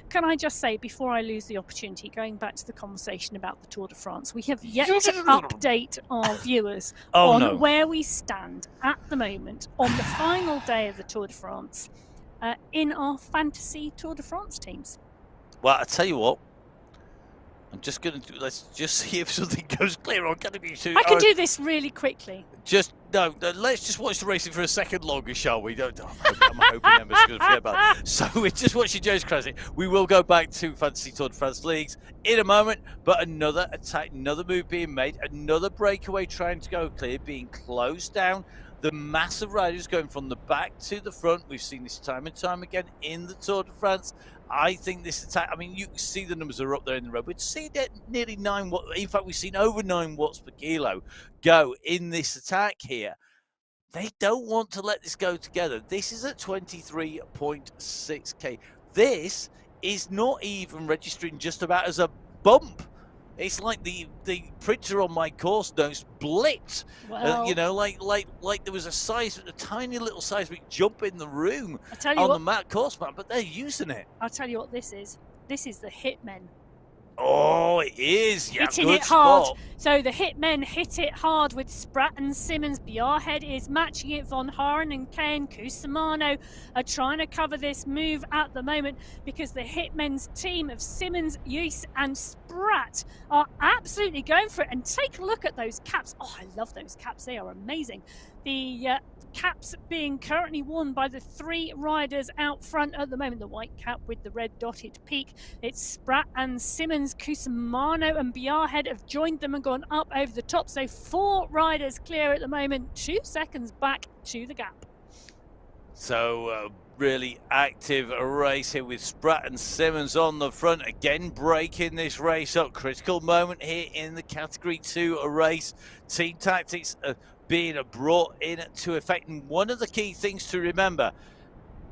can I just say, before I lose the opportunity, going back to the conversation about the Tour de France, we have yet to update our viewers on where we stand at the moment on the final day of the Tour de France in our fantasy Tour de France teams. Well, I tell you what, I'm just going to let's just see if something goes clear on Category 2. I can do this really quickly. Let's just watch the racing for a second longer, shall we? I'm hoping Emma's going to forget about it. So we're just watching Joe's Classic. We will go back to Fantasy Tour de France Leagues in a moment, but another attack, another move being made, another breakaway trying to go clear, being closed down. The mass of riders going from the back to the front. We've seen this time and time again in the Tour de France. I think this attack, I mean, you can see the numbers are up there in the road. We'd see that nearly 9 watts. In fact, we've seen over 9 watts per kilo go in this attack here. They don't want to let this go together. This is at 23.6k. This is not even registering just about as a bump. It's like the printer on my course notes blipped. Well, you know, like there was a tiny little seismic jump in the room on the course map, but they're using it. I'll tell you what this is. This is the Hitmen. Oh, it is. Yeah, hitting it hard. So the Hitmen hit it hard with Spratt and Simmons. Bjarhead is matching it. Von Haren and Kane Cusimano are trying to cover this move at the moment because the Hitmen's team of Simmons, Yuis and Spratt are absolutely going for it. And take a look at those caps. Oh, I love those caps. They are amazing. The caps being currently worn by the 3 riders out front at the moment. The white cap with the red dotted peak. It's Spratt and Simmons. Cusimano and Bjarhead have joined them and gone up over the top. So 4 riders clear at the moment, 2 seconds back to the gap. So really active race here with Spratt and Simmons on the front, again breaking this race up. Critical moment here in the Category 2 race. Team tactics being brought into effect, and one of the key things to remember,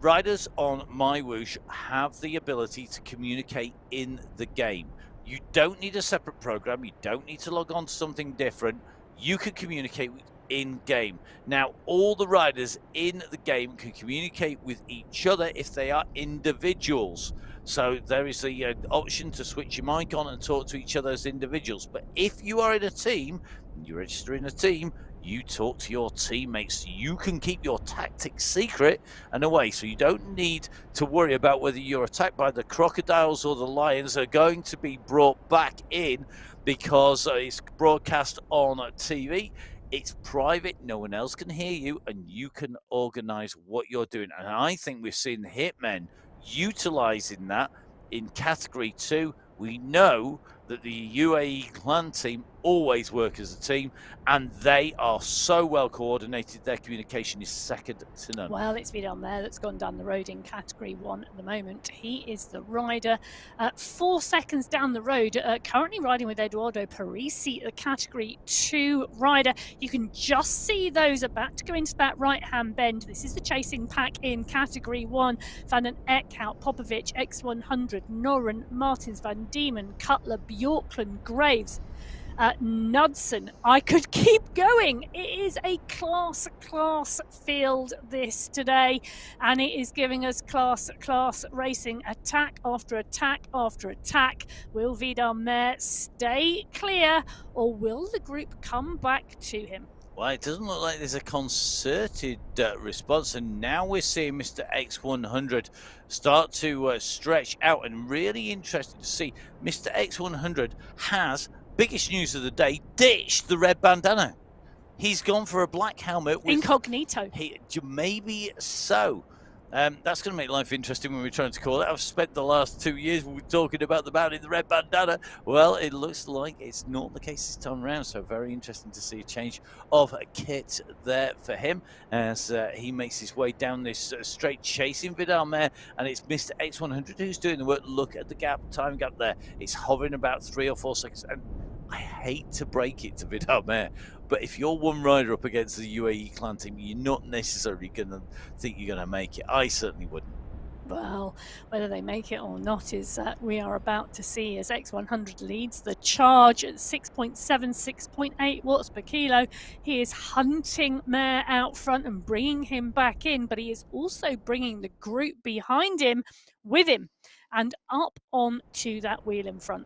riders on MyWhoosh have the ability to communicate in the game. You don't need a separate program, you don't need to log on to something different, you can communicate in game. Now all the riders in the game can communicate with each other if they are individuals. So there is the option to switch your mic on and talk to each other as individuals. But if you are in a team, you register in a team, you talk to your teammates. You can keep your tactics secret and away, so you don't need to worry about whether you're attacked by the crocodiles or the lions. Are going to be brought back in because it's broadcast on TV. It's private, no one else can hear you, and you can organize what you're doing. And I think we've seen the Hitmen utilizing that in Category 2. We know that the UAE clan team always work as a team, and they are so well coordinated. Their communication is second to none. Well, it's Vidal there that's gone down the road in Category 1 at the moment. He is the rider 4 seconds down the road, currently riding with Eduardo Parisi, the Category 2 rider. You can just see those about to go into that right-hand bend. This is the chasing pack in Category 1. Van den Eckhout, Popovic, X100, Noren, Martins, Van Diemen, Cutler, Bjorklund, Graves, Knudsen. I could keep going. It is a class field this today, and it is giving us class racing, attack after attack after attack. Will Vidal Mare stay clear, or will the group come back to him? Well, it doesn't look like there's a concerted response, and now we're seeing Mr. X100 start to stretch out, and really interesting to see Mr. X100 has, biggest news of the day, ditched the red bandana. He's gone for a black helmet. With incognito. Maybe so. That's going to make life interesting when we're trying to call it. I've spent the last 2 years talking about the man in the red bandana. Well, it looks like it's not the case this time around, so very interesting to see a change of kit there for him as he makes his way down this straight, chasing Vidal Mare, and it's Mr. X100 who's doing the work. Look at the time gap there. It's hovering about 3 or 4 seconds, and I hate to break it to Vidal Mare, but if you're one rider up against the UAE clan team, you're not necessarily going to think you're going to make it. I certainly wouldn't. Well, whether they make it or not is we are about to see as X100 leads the charge at 6.7, 6.8 watts per kilo. He is hunting Mare out front and bringing him back in, but he is also bringing the group behind him with him and up onto that wheel in front.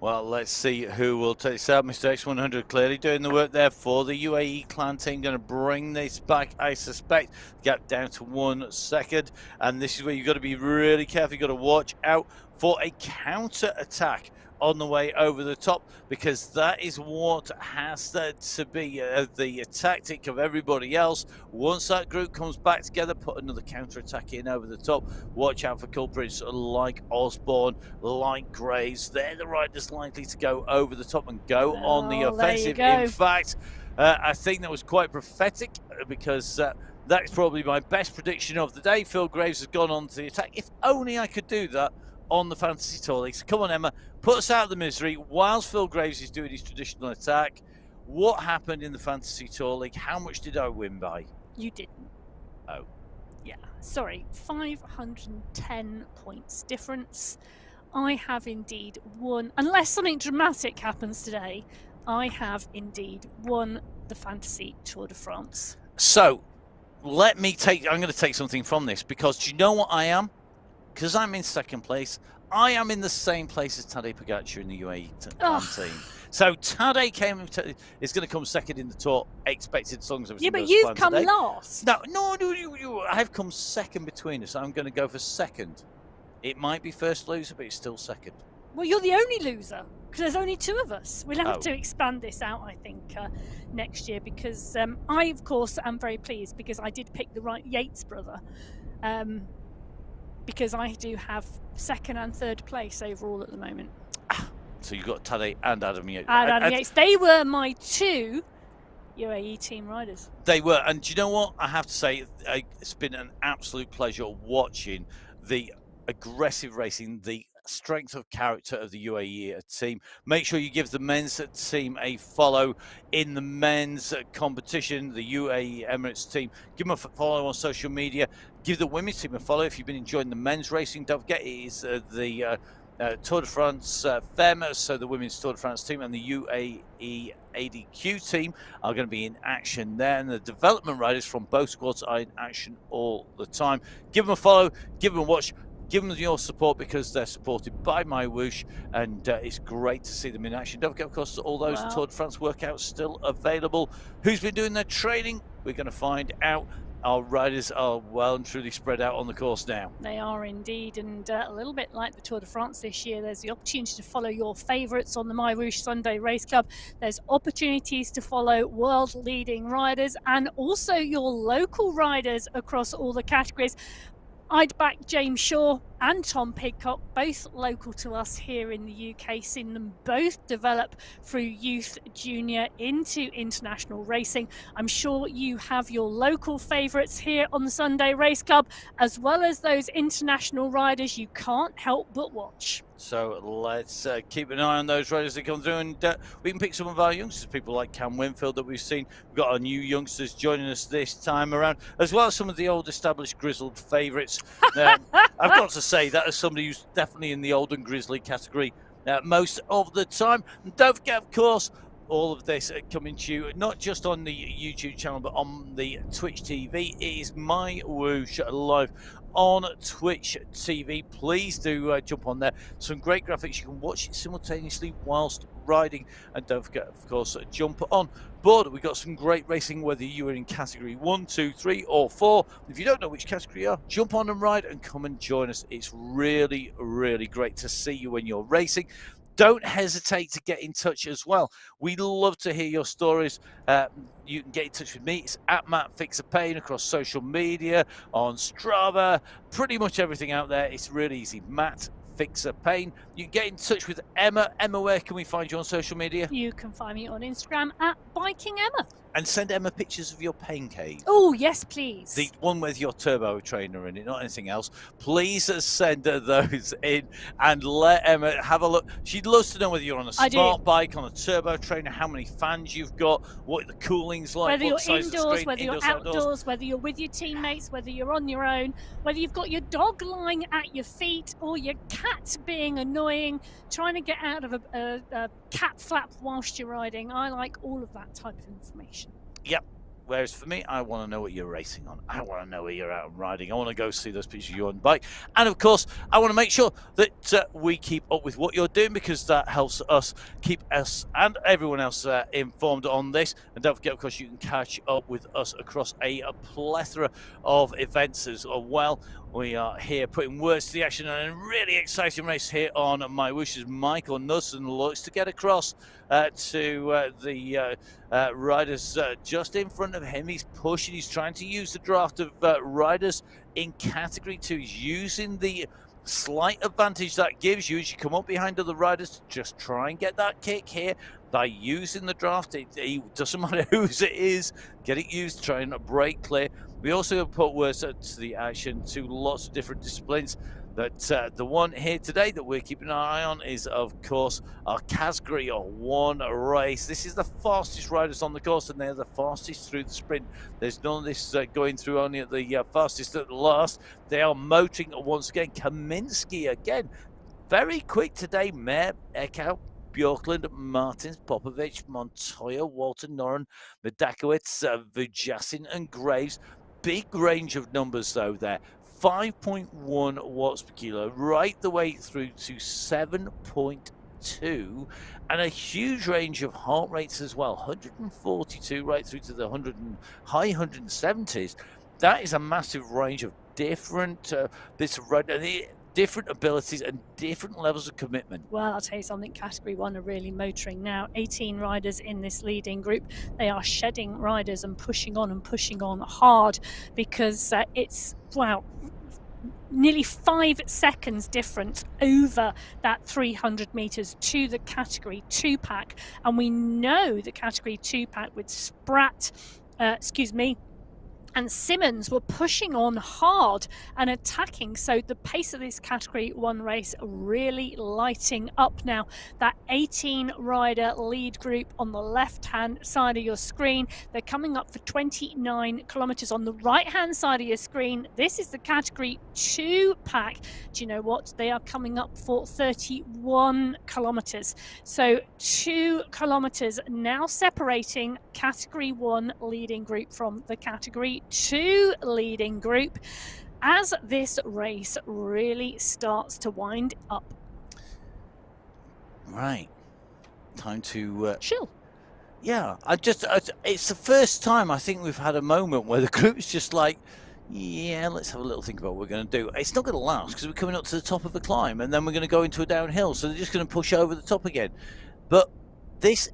Well, let's see who will take this out. Mr. X100 clearly doing the work there for the UAE clan team. Going to bring this back, I suspect. Gap down to 1 second. And this is where you've got to be really careful. You've got to watch out for a counter attack on the way over the top, because that is what has to be the tactic of everybody else. Once that group comes back together, put another counter attack in over the top. Watch out for culprits like Osborne, like Graves. They're the riders likely to go over the top and go on the offensive. In fact, I think that was quite prophetic, because that's probably my best prediction of the day. Phil Graves has gone on to the attack. If only I could do that on the Fantasy Tour League. So come on, Emma, put us out of the misery whilst Phil Graves is doing his traditional attack. What happened in the Fantasy Tour League? How much did I win by? You didn't. Oh. Yeah, sorry, 510 points difference. I have indeed won, unless something dramatic happens today, I have indeed won the Fantasy Tour de France. So, I'm going to take something from this, because do you know what I am? Because I'm in second place, I am in the same place as Tadej Pogacar in the UAE team. So Tadej is going to come second in the tour, expected as long as everything goes to plan. Yeah, but you've come last. No, I've come second between us. I'm going to go for second. It might be first loser, but it's still second. Well, you're the only loser, because there's only 2 of us. We'll have to expand this out, I think, next year, because I, of course, am very pleased because I did pick the right Yates brother. Because I do have second and third place overall at the moment. So you've got Tadej and Adam Yates. And Adam Yates. They were my 2 UAE team riders. They were. And do you know what? I have to say, it's been an absolute pleasure watching the aggressive racing, the strength of character of the UAE team. Make sure you give the men's team a follow in the men's competition, the UAE Emirates team. Give them a follow on social media. Give the women's team a follow if you've been enjoying the men's racing. Don't forget, it is the Tour de France Femme, so the women's Tour de France team, and the UAE ADQ team are going to be in action there, and the development riders from both squads are in action all the time. Give them a follow, give them a watch. Give them your support, because they're supported by MyWhoosh, and it's great to see them in action. Don't forget, of course, all those Tour de France workouts still available. Who's been doing their training? We're going to find out. Our riders are well and truly spread out on the course now. They are indeed, and a little bit like the Tour de France this year, there's the opportunity to follow your favourites on the MyWhoosh Sunday Race Club. There's opportunities to follow world-leading riders and also your local riders across all the categories. I'd back James Shaw and Tom Pidcock, both local to us here in the UK, seen them both develop through youth, junior into international racing. I'm sure you have your local favourites here on the Sunday Race Club, as well as those international riders you can't help but watch. So let's keep an eye on those riders that come through, and we can pick some of our youngsters, people like Cam Winfield that we've seen. We've got our new youngsters joining us this time around, as well as some of the old established grizzled favourites. I've got to say that as somebody who's definitely in the old and grizzly category most of the time. And don't forget, of course, all of this coming to you not just on the YouTube channel but on the Twitch TV. It is MyWhoosh live on Twitch TV. Please do jump on there. Some great graphics. You can watch it simultaneously whilst riding, and don't forget, of course, jump on board. We've got some great racing, whether you are in category 1, 2, 3 or 4. If you don't know which category you are, jump on and ride and come and join us. It's really, really great to see you when you're racing. Don't hesitate to get in touch as well. We love to hear your stories. You can get in touch with me. It's at Matt Fix a Pain across social media, on Strava, pretty much everything out there. It's really easy. Matt Fix a Pain. You can get in touch with Emma. Emma, where can we find you on social media? You can find me on Instagram at Biking Emma. And send Emma pictures of your pain cave. Oh, yes, please. The one with your turbo trainer in it, not anything else. Please send those in and let Emma have a look. She loves to know whether you're on a smart bike, on a turbo trainer, how many fans you've got, what the cooling's like, whether what you're size indoors, of screen, whether you're outdoors, whether you're with your teammates, whether you're on your own, whether you've got your dog lying at your feet or your cat being annoying, trying to get out of a cat flap whilst you're riding. I like all of that type of information. Yep. Whereas for me, I want to know what you're racing on. I want to know where you're out riding. I want to go see those pictures of you on the bike. And of course, I want to make sure that we keep up with what you're doing, because that helps us keep us and everyone else informed on this. And don't forget, of course, you can catch up with us across a plethora of events as well. We are here putting words to the action on a really exciting race here on MyWhoosh as Michael Nussen looks to get across to the riders just in front of him. He's pushing, he's trying to use the draft of riders in category 2. He's using the slight advantage that gives you as you come up behind other riders to just try and get that kick here by using the draft. It doesn't matter whose it is, get it used, try and break clear. We also put words to the action to lots of different disciplines. But the one here today that we're keeping an eye on is, of course, our category 1 race. This is the fastest riders on the course, and they're the fastest through the sprint. There's none of this going through only at the fastest at the last. They are motoring once again. Kaminsky again, very quick today. Mayer, Eckhout, Bjorklund, Martins, Popovic, Montoya, Walter Noren, Medakowicz, Vujasin and Graves. Big range of numbers though there. 5.1 watts per kilo, right the way through to 7.2, and a huge range of heart rates as well. 142 right through to the high 170s. That is a massive range of different bits of road, different abilities and different levels of commitment. Well, I'll tell you something, category 1 are really motoring now. 18 riders in this leading group. They are shedding riders and pushing on hard, because it's, wow, nearly 5 seconds difference over that 300 meters to the category 2 pack. And we know the category 2 pack with Spratt, and Simmons were pushing on hard and attacking. So the pace of this category 1 race really lighting up now. That 18 rider lead group on the left hand side of your screen, they're coming up for 29 kilometers. On the right hand side of your screen, this is the category 2 pack. Do you know what? They are coming up for 31 kilometers. So 2 kilometers now separating category 1 leading group from the category 2 leading group as this race really starts to wind up. Right, time to chill. Yeah, it's the first time I think we've had a moment where the group's just like, yeah, let's have a little think about what we're going to do. It's not going to last because we're coming up to the top of a climb and then we're going to go into a downhill, so they're just going to push over the top again. But this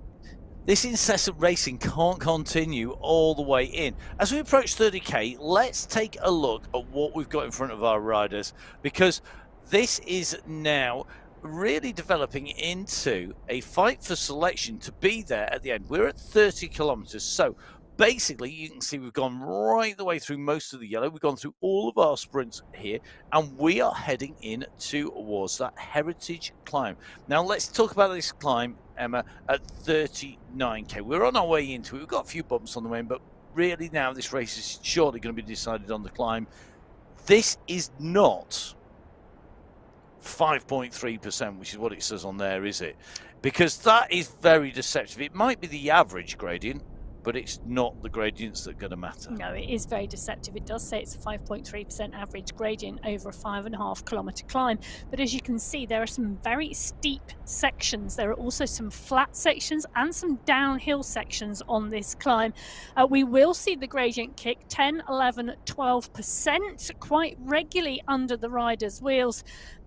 This incessant racing can't continue all the way in. As we approach 30k, let's take a look at what we've got in front of our riders, because this is now really developing into a fight for selection to be there at the end. We're at 30 kilometers, so basically you can see we've gone right the way through most of the yellow. We've gone through all of our sprints here, and we are heading in towards that heritage climb. Now let's talk about this climb, Emma, at 39k. We're on our way into it. We've got a few bumps on the way, but really now this race is surely going to be decided on the climb. This is not 5.3%, which is what it says on there, is it? Because that is very deceptive. It might be the average gradient, but it's not the gradients that are going to matter. No, it is very deceptive. It does say it's a 5.3% average gradient over a 5.5 kilometre climb. But as you can see, there are some very steep sections. There are also some flat sections and some downhill sections on this climb. We will see the gradient kick 10, 11, 12% quite regularly under the rider's wheels.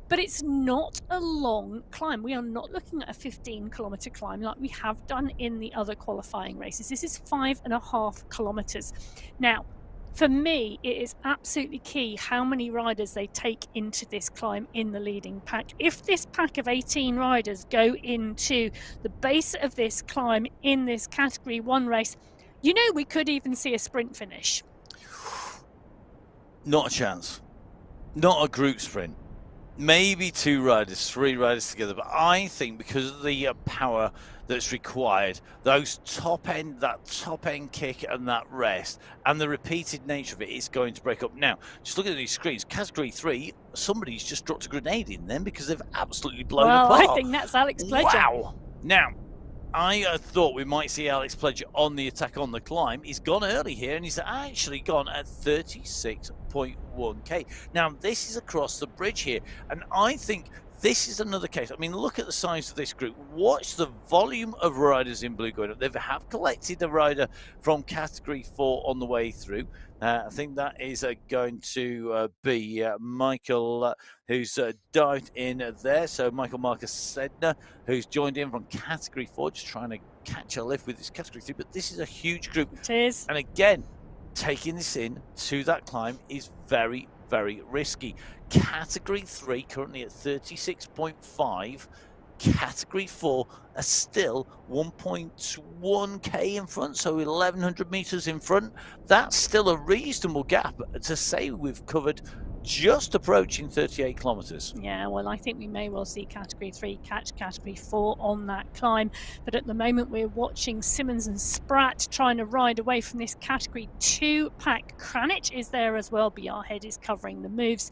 But it's not a long climb. We are not looking at a 15-kilometre climb like we have done in the other qualifying races. This is 5.5 kilometres. Now, for me, it is absolutely key how many riders they take into this climb in the leading pack. If this pack of 18 riders go into the base of this climb in this Category 1 race, you know, we could even see a sprint finish. Not a chance. Not a group sprint. Maybe 2 riders, 3 riders together, but I think because of the power that's required, that top end kick and that rest and the repeated nature of it is going to break up. Now, just look at these screens. Category 3, somebody's just dropped a grenade in them because they've absolutely blown apart. I think that's Alex Pledger. Wow. Now, I thought we might see Alex Pledger on the attack on the climb. He's gone early here, and he's actually gone at 36.1k. Now, this is across the bridge here, and I think this is another case. I mean, look at the size of this group. Watch the volume of riders in blue going up. They have collected a rider from Category 4 on the way through. I think that is going to be Michael, who's dived in there. So Michael Marcus Sedner, who's joined in from Category 4, just trying to catch a lift with this Category 3. But this is a huge group. It is. And again, taking this in to that climb is very, very risky. Category 3 currently at 36.5. Category 4 are still 1.1k in front, so 1,100 meters in front. That's still a reasonable gap to say we've covered just approaching 38 kilometers. Yeah, well, I think we may well see Category 3 catch Category 4 on that climb. But at the moment, we're watching Simmons and Spratt trying to ride away from this Category 2 pack. Kranich is there as well. Bjarhead is covering the moves.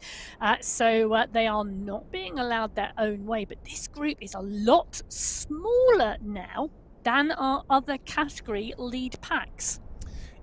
So they are not being allowed their own way. But this group is a lot smaller now than our other category lead packs.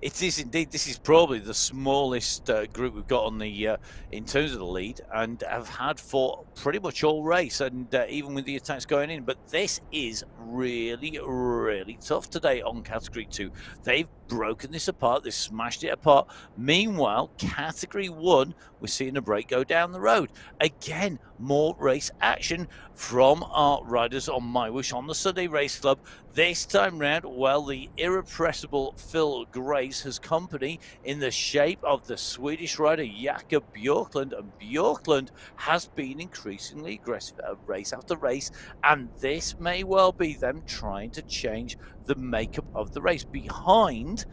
It is indeed. This is probably the smallest group we've got on the in terms of the lead, and have had for pretty much all race, and even with the attacks going in. But this is really, really tough today on Category 2. They've broken this apart. They've smashed it apart. Meanwhile, Category 1, we're seeing a break go down the road. Again, more race action from our riders on MyWhoosh on the Sunday Race Club. This time round, well, the irrepressible Phil Grace has company in the shape of the Swedish rider Jakob Björklund, and Björklund has been increasingly aggressive at race after race, and this may well be them trying to change the makeup of the race. Behind,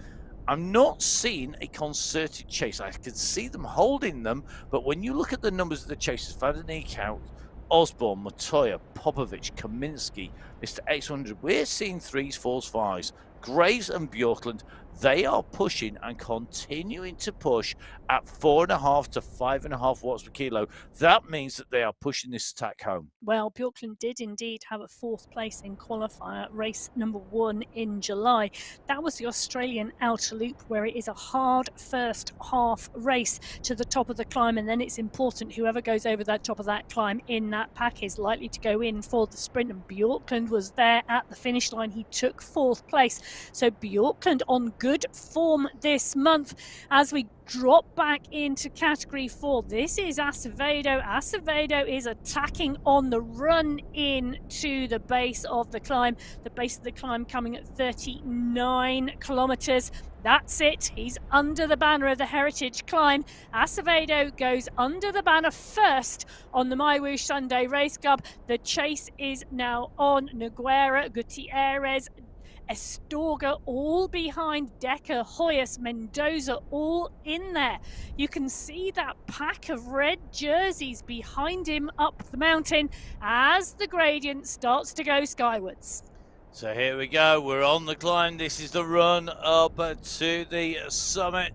I'm not seeing a concerted chase. I can see them holding them, but when you look at the numbers of the chasers, Van der Niehout, Osborne, Matoya, Popovic, Kaminsky, Mr. X100, we're seeing 3s, 4s, 5s. Graves and Björklund, they are pushing and continuing to push at 4.5 to 5.5 watts per kilo. That means that they are pushing this attack home. Well, Björklund did indeed have a 4th place in qualifier race number 1 in July. That was the Australian Outer Loop, where it is a hard first half race to the top of the climb, and then it's important whoever goes over that top of that climb in that pack is likely to go in for the sprint, and Björklund was there at the finish line. He took 4th place. So Björklund on good form this month. As we drop back into category 4, this is Acevedo. Acevedo is attacking on the run in to the base of the climb. The base of the climb coming at 39 kilometers. That's it. He's under the banner of the Heritage Climb. Acevedo goes under the banner first on the MyWhoosh Sunday Race Club. The chase is now on. Noguera, Gutierrez, Estorga all behind Decker, Hoyas, Mendoza all in there. You can see that pack of red jerseys behind him up the mountain as the gradient starts to go skywards. So here we go, we're on the climb. This is the run up to the summit.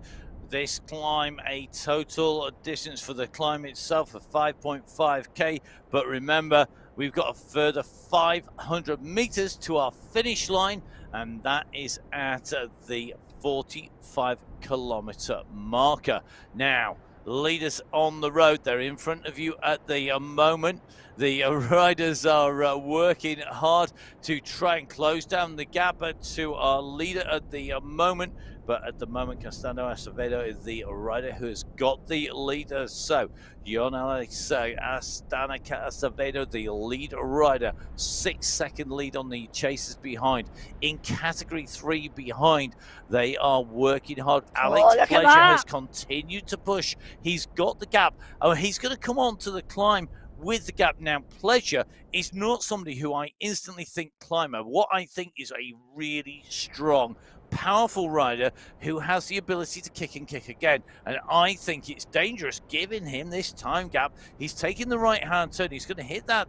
This climb, a total distance for the climb itself of 5.5k, but remember, we've got a further 500 meters to our finish line, and that is at the 45-kilometer marker. Now, leaders on the road, they're in front of you at the moment. The riders are working hard to try and close down the gap to our leader at the moment. But at the moment, Castano Acevedo is the rider who has got the lead. So, Astana Acevedo, the lead rider, 6-second lead on the chasers behind. In category 3 behind, they are working hard. Alex Pleasure has continued to push. He's got the gap. Oh, he's going to come on to the climb with the gap. Now, Pleasure is not somebody who I instantly think climber. What I think is a really strong, powerful rider who has the ability to kick and kick again, and I think it's dangerous giving him this time gap. He's taking the right hand turn. He's going to hit that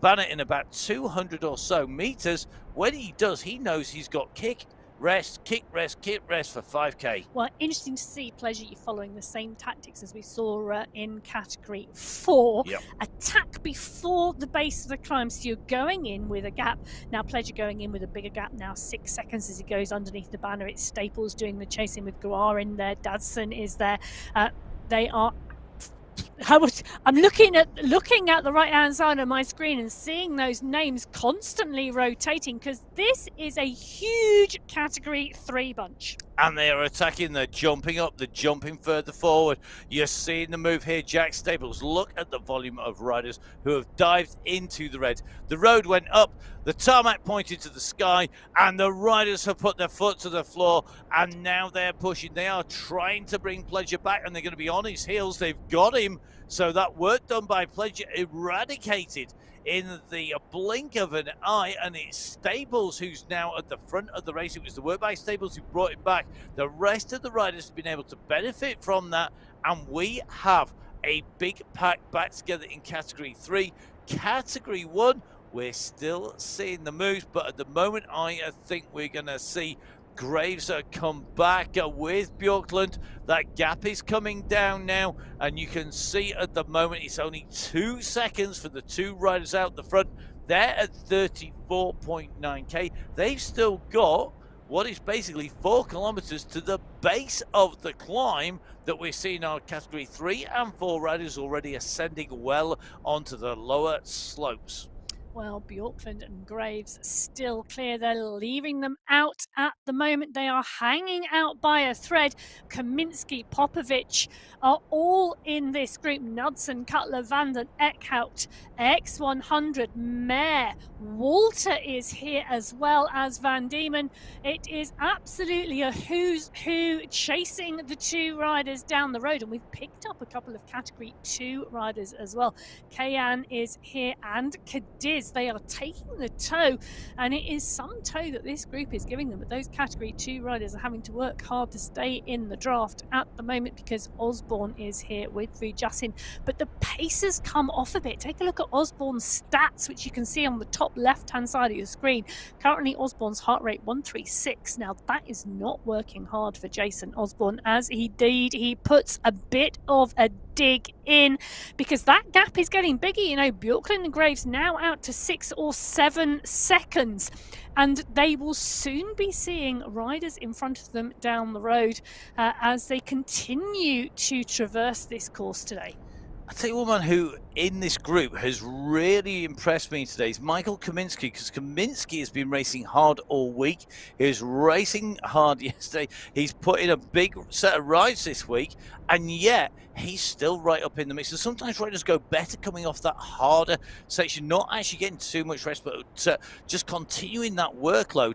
banner in about 200 or so meters. When he does, he knows he's got kick, rest, kick, rest, kick, rest for 5k. Well, interesting to see, Pleasure, you're following the same tactics as we saw in category 4. Yep. Attack before the base of the climb, so you're going in with a gap. Now Pleasure going in with a bigger gap now, 6 seconds as he goes underneath the banner. It's Staples doing the chasing with Guar in there. Dadson is there. They are... I'm looking at the right hand side of my screen and seeing those names constantly rotating, because this is a huge category 3 bunch. And they are attacking, they're jumping up, they're jumping further forward. You're seeing the move here. Jack Staples, look at the volume of riders who have dived into the red. The road went up, the tarmac pointed to the sky, and the riders have put their foot to the floor, and now they're pushing. They are trying to bring Pleasure back, and they're going to be on his heels. They've got him. So that work done by Pleasure eradicated in the blink of an eye, and it's Staples who's now at the front of the race. It was the work by Staples who brought him back. The rest of the riders have been able to benefit from that, and we have a big pack back together in category 3. Category 1, we're still seeing the moves, but at the moment I think we're going to see Graves come back with Bjorklund. That gap is coming down now, and you can see at the moment it's only 2 seconds for the 2 riders out the front. They're at 34.9k. They've still got what is basically 4 kilometers to the base of the climb that we're seeing our category 3 and 4 riders already ascending well onto the lower slopes. Well, Bjorklund and Graves still clear. They're leaving them out at the moment. They are hanging out by a thread. Kaminsky, Popovic are all in this group. Knudsen, Cutler, Vanden, Eckhout, X100, Mayer, Walter is here as well as Van Diemen. It is absolutely a who's who chasing the 2 riders down the road, and we've picked up a couple of category 2 riders as well. Kayan is here and Cadiz. They are taking the tow, and it is some tow that this group is giving them, but those category 2 riders are having to work hard to stay in the draft at the moment because Osborne is here with Vujasin. But the pace has come off a bit. Take a look at Osborne's stats, which you can see on the top left hand side of your screen. Currently Osborne's heart rate 136. Now that is not working hard for Jason Osborne, as he puts a bit of a dig in, because that gap is getting bigger. You know, Bjorklund and Graves now out to 6 or 7 seconds, and they will soon be seeing riders in front of them down the road as they continue to traverse this course today. I tell you one man who in this group has really impressed me today is Michael Kaminsky, because Kaminsky has been racing hard all week. He was racing hard yesterday. He's put in a big set of rides this week, and yet he's still right up in the mix. So sometimes riders go better coming off that harder section, not actually getting too much rest, but just continuing that workload.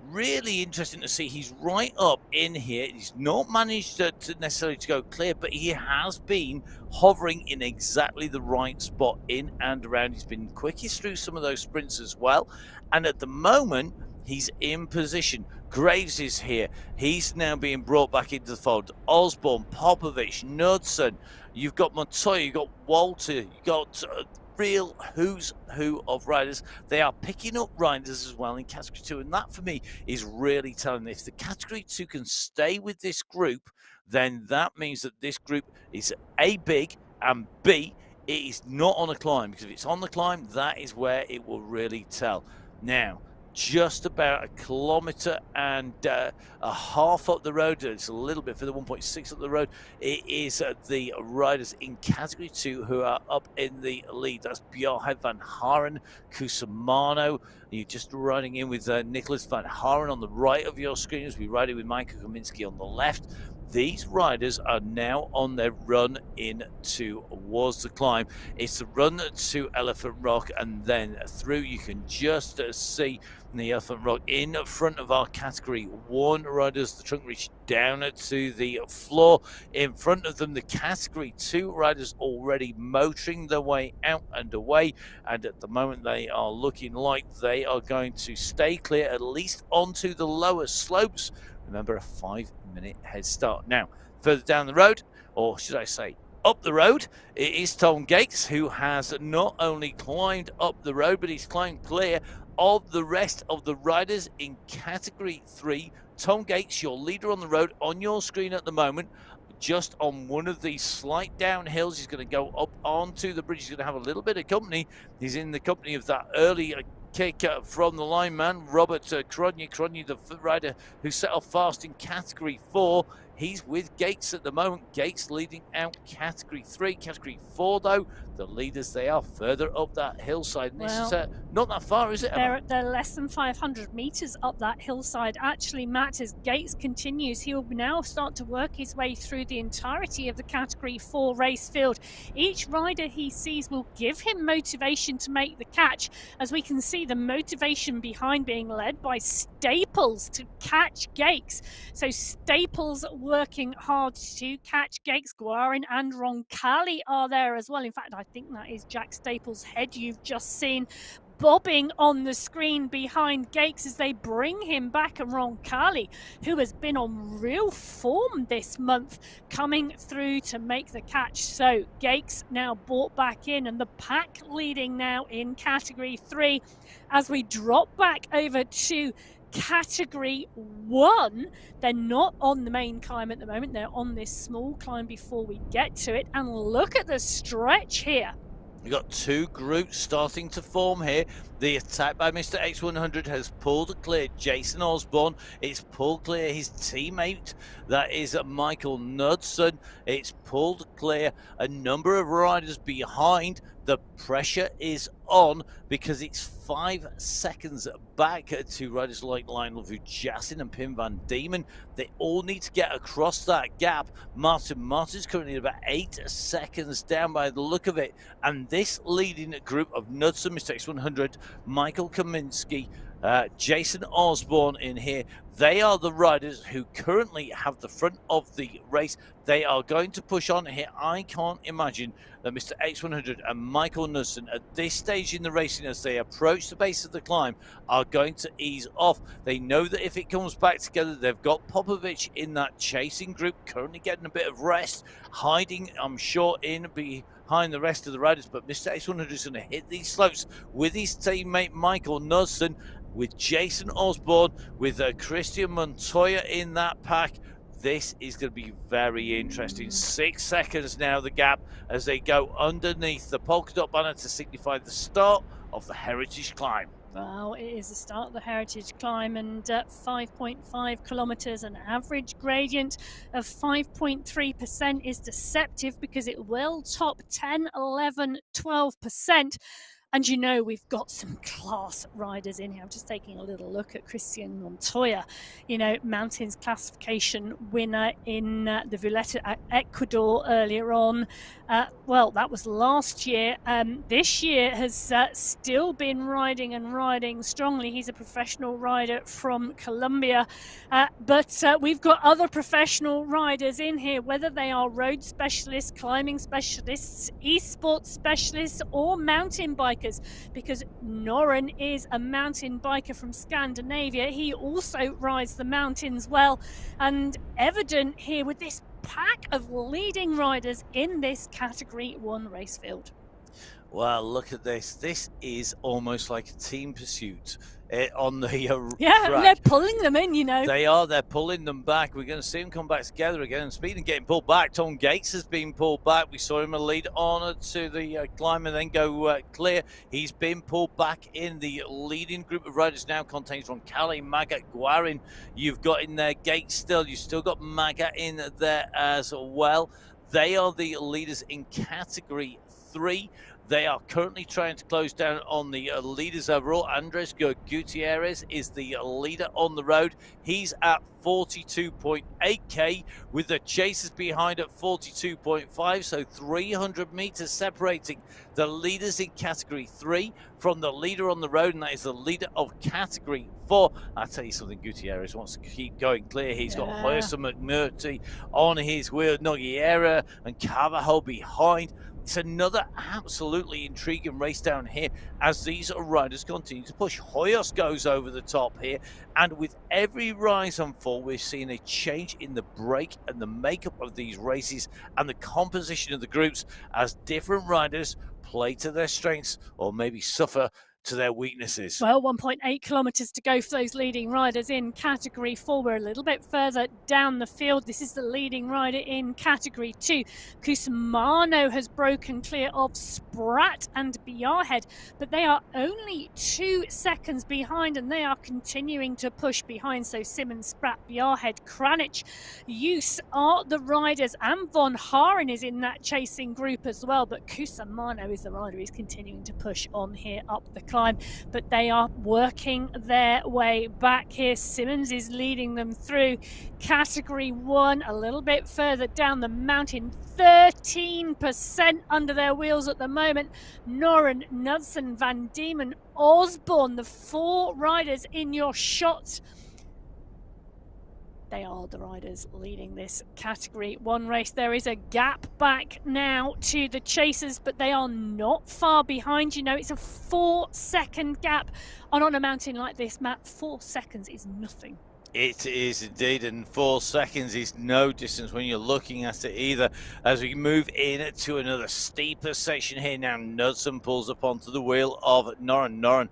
Really interesting to see. He's right up in here. He's not managed to necessarily to go clear, but he has been hovering in exactly the right spot in and around. He's been quickest through some of those sprints as well, and at the moment he's in position. Graves is here. He's now being brought back into the fold. Osborne, Popovich, Knudsen. You've got Montoya, you've got Walter, you've got real who's who of riders. They are picking up riders as well in Category 2, and that for me is really telling. If the Category 2 can stay with this group, then that means that this group is A, big, and B, it is not on a climb, because if it's on the climb, that is where it will really tell. Now, just about a kilometre and a half up the road. It's a little bit further, 1.6 up the road. It is the riders in Category 2 who are up in the lead. That's Bjarhead, Van Haren, Cusimano. You're just riding in with Nicholas Van Haren on the right of your screen as we ride it with Michael Kaminsky on the left. These riders are now on their run in towards the climb. It's the run to Elephant Rock and then through. You can just see the Elephant Rock in front of our Category 1 riders. The trunk reach down to the floor. In front of them, the Category 2 riders already motoring their way out and away. And at the moment, they are looking like they are going to stay clear, at least onto the lower slopes. Remember, a 5-minute head start. Now, further down the road, or should I say up the road, it is Tom Gates, who has not only climbed up the road, but he's climbed clear of the rest of the riders in Category 3. Tom Gates, your leader on the road, on your screen at the moment, just on one of these slight downhills. He's going to go up onto the bridge. He's going to have a little bit of company. He's in the company of that early kick from the lineman, Robert Cronje. Cronje, the rider who set off fast in Category 4. He's with Gates at the moment. Gates leading out Category 3. Category 4, though, the leaders, they are further up that hillside. And this is not that far, is it, Emma? They're less than 500 metres up that hillside. Actually, Matt, as Gates continues, he'll now start to work his way through the entirety of the Category 4 race field. Each rider he sees will give him motivation to make the catch, as we can see the motivation behind being led by Staples to catch Gates. So Staples working hard to catch Gates. Guarin and Roncalli are there as well. In fact, I think that is Jack Staples' head you've just seen bobbing on the screen behind Gates as they bring him back, and Roncalli, who has been on real form this month, coming through to make the catch. So Gates now brought back in, and the pack leading now in Category 3 as we drop back over to Category 1. They're not on the main climb at the moment. They're on this small climb before we get to it. And look at the stretch here. We've got two groups starting to form here. The attack by Mr. X100 has pulled clear Jason Osborne. It's pulled clear his teammate, that is Michael Knudsen. It's pulled clear a number of riders behind. The pressure is on because it's 5 seconds back to riders like Lionel Vujassin and Pim van Diemen. They all need to get across that gap. Martin's currently about 8 seconds down by the look of it. And this leading group of Knudsen, Mr. X100, Michael Kaminsky, Jason Osborne in here, they are the riders who currently have the front of the race. They are going to push on here. I can't imagine that Mr. X100 and Michael Knudsen at this stage in the racing, as they approach the base of the climb, are going to ease off. They know that if it comes back together, they've got Popovich in that chasing group, currently getting a bit of rest, hiding, I'm sure, in behind the rest of the riders. But Mr. X100 is going to hit these slopes with his teammate Michael Knudsen, with Jason Osborne, with Christian Montoya in that pack. This is going to be very interesting. 6 seconds now, the gap, as they go underneath the polka dot banner to signify the start of the Heritage Climb. Well, it is the start of the Heritage Climb, and 5.5 kilometres, an average gradient of 5.3% is deceptive because it will top 10, 11, 12%. And you know, we've got some class riders in here. I'm just taking a little look at Christian Montoya, you know, mountains classification winner in the Villeta at Ecuador earlier on. Well, that was last year. This year has still been riding and riding strongly. He's a professional rider from Colombia. But we've got other professional riders in here, whether they are road specialists, climbing specialists, esports specialists, or mountain bikers, because Noren is a mountain biker from Scandinavia. He also rides the mountains well, and evident here with this pack of leading riders in this Category 1 race field. Well, look at this. This is almost like a team pursuit on the yeah, track. They're pulling them in, you know. They are. They're pulling them back. We're going to see them come back together again. And speaking of getting pulled back, Tom Gates has been pulled back. We saw him lead on to the climb and then go clear. He's been pulled back in. The leading group of riders now contains Roncalli, Maga, Guarin. You've got in there Gates still. You've still got Maga in there as well. They are the leaders in Category 3. They are currently trying to close down on the leaders overall. Andres Gutierrez is the leader on the road. He's at 42.8k with the chasers behind at 42.5, so 300 meters separating the leaders in Category 3 from the leader on the road, and that is the leader of Category 4. I'll tell you something, Gutierrez wants to keep going clear. He's got Hoyerson, McMurtry on his wheel, Nogueira and Carvajal behind. It's another absolutely intriguing race down here as these riders continue to push. Hoyos goes over the top here, and with every rise and fall, we're seeing a change in the break and the makeup of these races and the composition of the groups as different riders play to their strengths or maybe suffer to their weaknesses. Well, 1.8 kilometres to go for those leading riders in Category 4. We're a little bit further down the field. This is the leading rider in Category 2. Cusumano has broken clear of Spratt and Biarhead, but they are only 2 seconds behind, and they are continuing to push behind. So Simmons, Spratt, Biarhead, Kranich, Use are the riders, and Von Haren is in that chasing group as well, but Cusumano is the rider who's continuing to push on here up the climb. But they are working their way back here. Simmons is leading them through Category 1 a little bit further down the mountain. 13% under their wheels at the moment. Noren, Knudsen, Van Diemen, Osborne, the 4 riders in your shot. They are the riders leading this Category 1 race. There is a gap back now to the chasers, but they are not far behind. You know, it's a 4-second gap. And on a mountain like this, Matt, 4 seconds is nothing. It is indeed, and 4 seconds is no distance when you're looking at it either. As we move in to another steeper section here now, Knudsen pulls up onto the wheel of Noren. Noren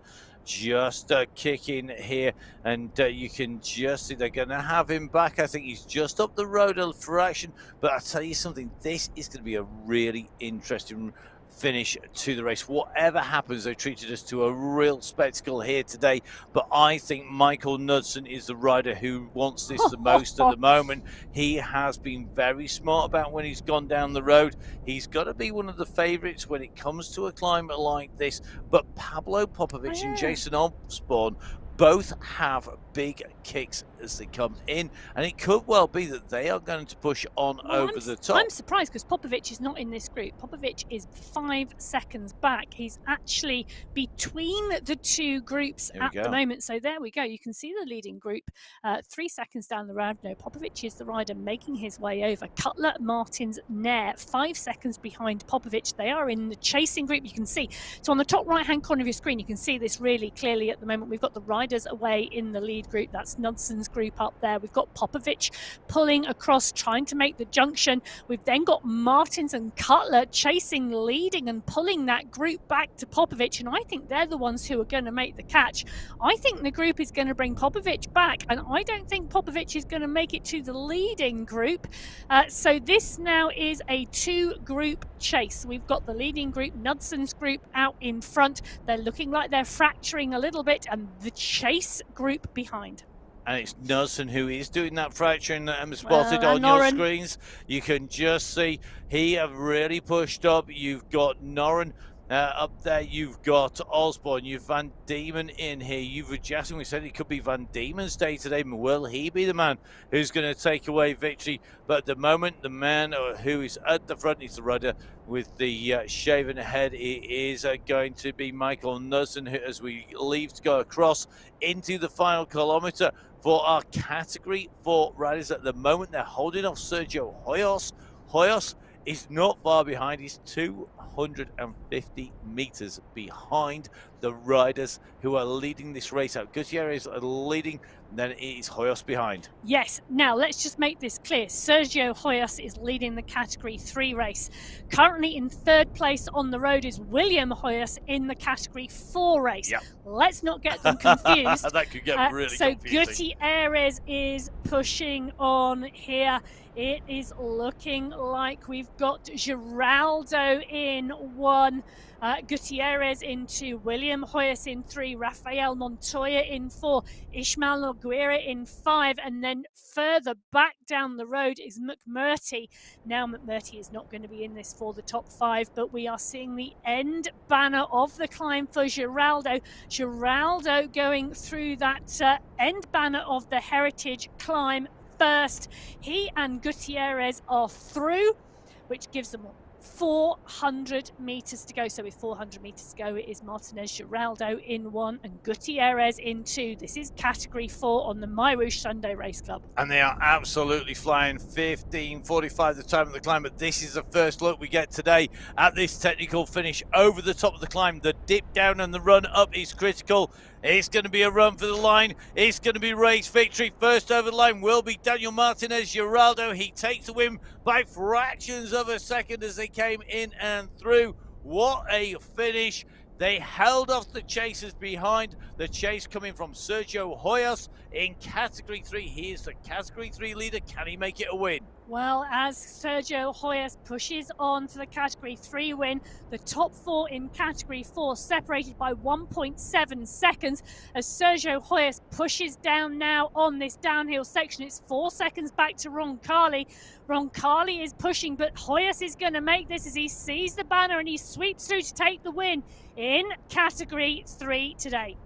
just kicking here, and you can just see they're going to have him back. I think he's just up the road a fraction, but I'll tell you something, this is going to be a really interesting finish to the race. Whatever happens, they treated us to a real spectacle here today, but I think Michael Knudsen is the rider who wants this the most at the moment. He has been very smart about when he's gone down the road. He's got to be one of the favorites when it comes to a climb like this, but Pablo Popovic and Jason Osborne both have big kicks as they come in, and it could well be that they are going to push on over the top. I'm surprised because Popovic is not in this group. Popovic is 5 seconds back. He's actually between the 2 groups at the moment. So there we go. You can see the leading group 3 seconds down the road. No, Popovic is the rider making his way over. Cutler, Martins, Nair 5 seconds behind Popovic. They are in the chasing group. You can see. So on the top right-hand corner of your screen, you can see this really clearly at the moment. We've got the rider riders away in the lead group. That's Nudson's group up there. We've got Popovic pulling across, trying to make the junction. We've then got Martins and Cutler chasing, leading and pulling that group back to Popovic, and I think they're the ones who are going to make the catch. I think the group is going to bring Popovic back, and I don't think Popovic is going to make it to the leading group. So this now is a two-group chase. We've got the leading group, Nudson's group, out in front. They're looking like they're fracturing a little bit, and the chase group behind. And it's Nudson who is doing that fracturing that I'm spotted on your screens. You can just see he have really pushed up. You've got Noren up there. You've got Osborne. You've Van Diemen in here. You've adjusted. We said it could be Van Diemen's day today. Will he be the man who's going to take away victory? But at the moment, the man who is at the front is the rider with the shaven head. It is going to be Michael Nudson, who, as we leave to go across into the final kilometre for our Category 4 riders. At the moment, they're holding off Sergio Hoyos. Hoyos is not far behind. He's 250 meters behind the riders who are leading this race out. Gutierrez are leading, then it is Hoyos behind. Yes, now let's just make this clear. Sergio Hoyos is leading the Category 3 race. Currently in third place on the road is William Hoyos in the Category 4 race. Yep. Let's not get them confused. That could get really confusing. So Gutierrez is pushing on here. It is looking like we've got Giraldo in 1, Gutierrez in 2, William Hoyos in 3, Rafael Montoya in 4, Ishmael Noguera in 5, and then further back down the road is McMurty. Now McMurty is not going to be in this for the top 5, but we are seeing the end banner of the climb for Giraldo. Giraldo going through that end banner of the Heritage Climb first. He and Gutierrez are through, which gives them 400 meters to go. So with 400 meters to go, it is Martinez Giraldo in 1 and Gutierrez in 2. This is Category 4 on the MyWhoosh Sunday Race Club. And they are absolutely flying. 15:45 the time of the climb, but this is the first look we get today at this technical finish over the top of the climb. The dip down and the run up is critical. It's going to be a run for the line. It's going to be race victory. First over the line will be Daniel Martinez Giraldo. He takes the win by fractions of a second as they came in and through. What a finish. They held off the chasers behind. The chase coming from Sergio Hoyos in Category 3. He is the Category 3 leader. Can he make it a win? Well, as Sergio Hoyos pushes on for the Category 3 win, the top 4 in Category 4 separated by 1.7 seconds as Sergio Hoyos pushes down now on this downhill section. It's 4 seconds back to Roncalli. Roncalli is pushing, but Hoyos is going to make this as he sees the banner and he sweeps through to take the win in Category 3 today.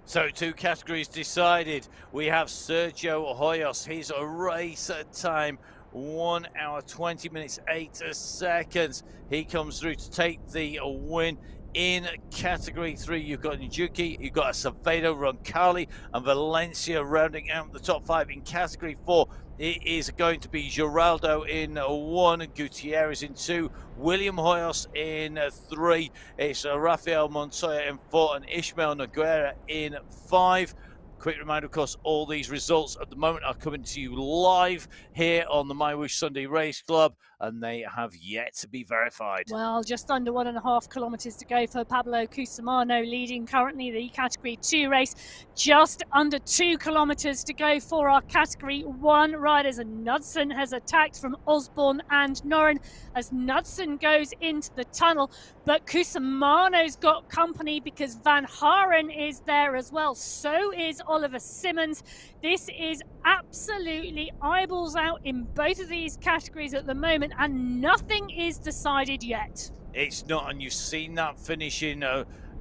So 2 categories decided. We have Sergio Hoyos. His race time 1 hour 20 minutes 8 seconds. He comes through to take the win in Category 3. You've got Njuki, you've got Acevedo, Roncalli and Valencia rounding out the top 5. In Category 4 it is going to be Giraldo in 1, Gutierrez in 2, William Hoyos in 3, it's Rafael Montoya in 4 and Ishmael Noguera in 5. Quick reminder, of course, all these results at the moment are coming to you live here on the MyWhoosh Sunday Race Club, and they have yet to be verified. Well, just under 1.5 kilometres to go for Pablo Cusimano, leading currently the Category 2 race. Just under 2 kilometres to go for our Category 1 riders, and Knudsen has attacked from Osborne and Noren as Knudsen goes into the tunnel, but Cusimano's got company because Van Haren is there as well. So is Oliver Simmons. This is absolutely eyeballs out in both of these categories at the moment, and nothing is decided yet. It's not, and you've seen that finishing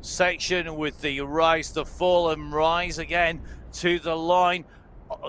section with the rise, the fall and rise again to the line.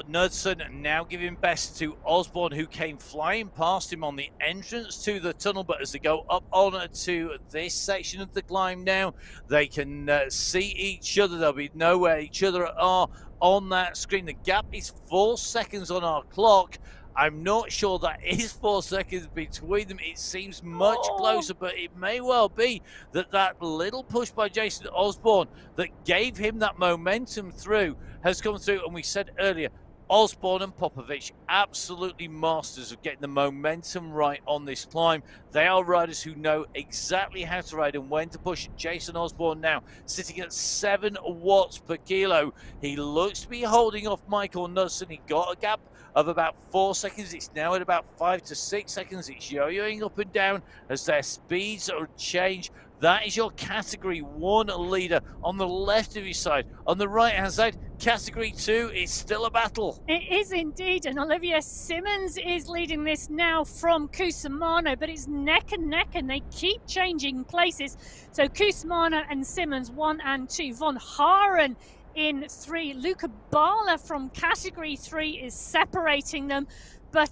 Knudsen now giving best to Osborne, who came flying past him on the entrance to the tunnel, but as they go up on to this section of the climb now, they can see each other. They'll be know where each other are on that screen. The gap is 4 seconds on our clock. I'm not sure that is 4 seconds between them. It seems much closer, but it may well be that little push by Jason Osborne that gave him that momentum through has come through. And we said earlier, Osborne and Popovic, absolutely masters of getting the momentum right on this climb. They are riders who know exactly how to ride and when to push. Jason Osborne now sitting at 7 watts per kilo. He looks to be holding off Michael Knudsen. He got a gap of about 4 seconds. It's now at about 5 to 6 seconds. It's yo-yoing up and down as their speeds are changed. That is your Category 1 leader on the left of your side. On the right-hand side, Category 2 is still a battle. It is indeed, and Olivia Simmons is leading this now from Cusimano, but it's neck and neck, and they keep changing places. So Cusimano and Simmons, 1 and 2. Von Haren in 3. Luca Bala from Category 3 is separating them. But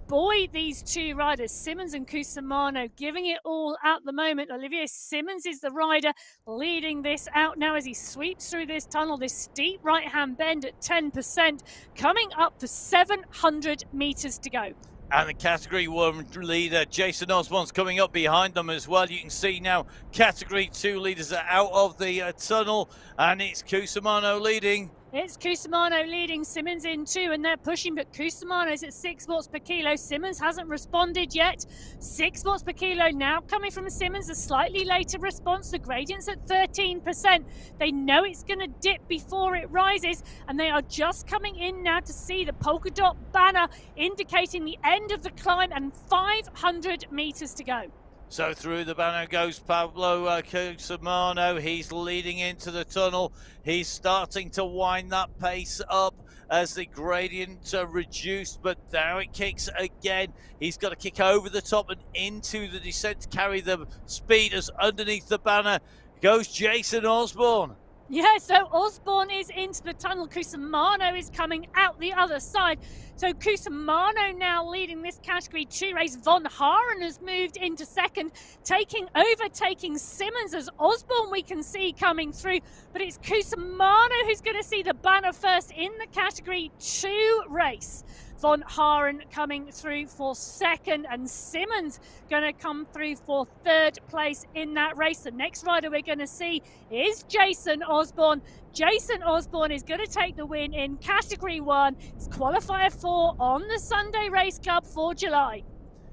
boy, these two riders, Simmons and Cusimano, giving it all at the moment. Olivier Simmons is the rider leading this out now as he sweeps through this tunnel, this steep right-hand bend at 10%, coming up to 700 meters to go. And the Category 1 leader, Jason Osborne's coming up behind them as well. You can see now Category 2 leaders are out of the tunnel, and it's Cusimano leading. It's Cusimano leading, Simmons in 2, and they're pushing, but Cusimano's at 6 watts per kilo. Simmons hasn't responded yet. 6 watts per kilo now coming from Simmons, a slightly later response. The gradient's at 13%. They know it's going to dip before it rises, and they are just coming in now to see the polka dot banner indicating the end of the climb and 500 meters to go. So through the banner goes Pablo Cusimano. He's leading into the tunnel. He's starting to wind that pace up as the gradient reduced, but now it kicks again. He's got to kick over the top and into the descent to carry the speed as underneath the banner goes Jason Osborne. Yeah, so Osborne is into the tunnel. Cusimano is coming out the other side. So Cusimano now leading this Category 2 race. Von Haren has moved into second, overtaking Simmons as Osborne we can see coming through. But it's Cusimano who's going to see the banner first in the Category 2 race. Von Haren coming through for second, and Simmons going to come through for third place in that race. The next rider we're going to see is Jason Osborne. Jason Osborne is going to take the win in Category 1. It's Qualifier 4 on the Sunday Race Club for July.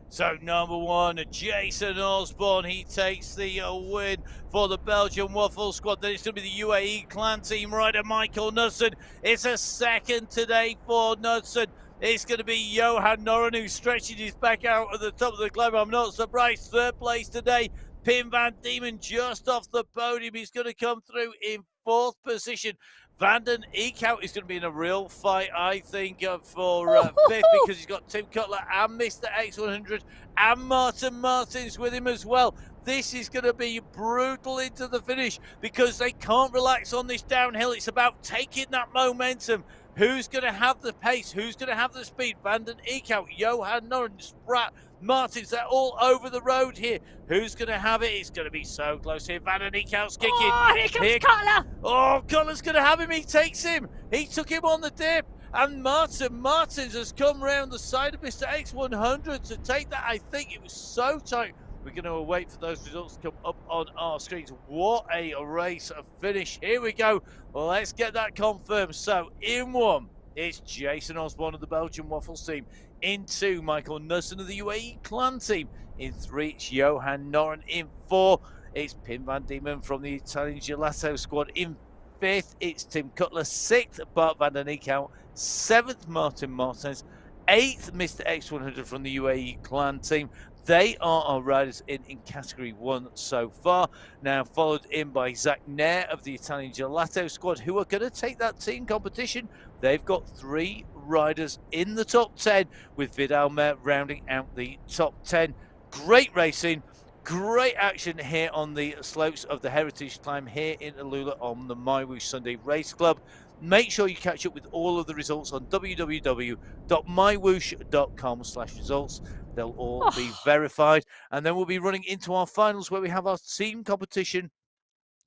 So number 1, Jason Osborne, he takes the win for the Belgian Waffle Squad. Then it's going to be the UAE Clan Team rider Michael Knudsen. It's a second today for Knudsen. It's going to be Johan Noren who's stretching his back out at the top of the climb. I'm not surprised. Third place today. Pim van Diemen just off the podium. He's going to come through in 4th position. Vanden Eekhout is going to be in a real fight, I think, for 5th because he's got Tim Cutler and Mr. X100 and Martin Martins with him as well. This is going to be brutal into the finish because they can't relax on this downhill. It's about taking that momentum. Who's going to have the pace? Who's going to have the speed? Vanden Eekhout, Johan Noren, Spratt, Martins, they're all over the road here. Who's going to have it? It's going to be so close here. Vanden Eekhout's kicking. Oh, here comes Cutler. Oh, Cutler's going to have him. He takes him. He took him on the dip. And Martin Martins has come round the side of Mr. X100 to take that. I think it was so tight. We're going to wait for those results to come up on our screens. What a race finish. Here we go. Well, let's get that confirmed. So, in 1, it's Jason Osborne of the Belgian Waffles team. In 2, Michael Knudsen of the UAE Clan team. In 3, it's Johan Noren. In 4, it's Pim van Diemen from the Italian Gelato squad. In 5th, it's Tim Cutler. 6th, Bart van den Eekhout. 7th, Martin Martins. 8th, Mr. X100 from the UAE Clan team. They are our riders in Category 1 so far. Now followed in by Zach Nair of the Italian Gelato squad, who are going to take that team competition. They've got 3 riders in the top 10, with Vidal Mer rounding out the top 10. Great racing, great action here on the slopes of the Heritage Climb here in Alula on the MyWhoosh Sunday Race Club. Make sure you catch up with all of the results on www.mywhoosh.com/results. They'll all be verified. And then we'll be running into our finals where we have our team competition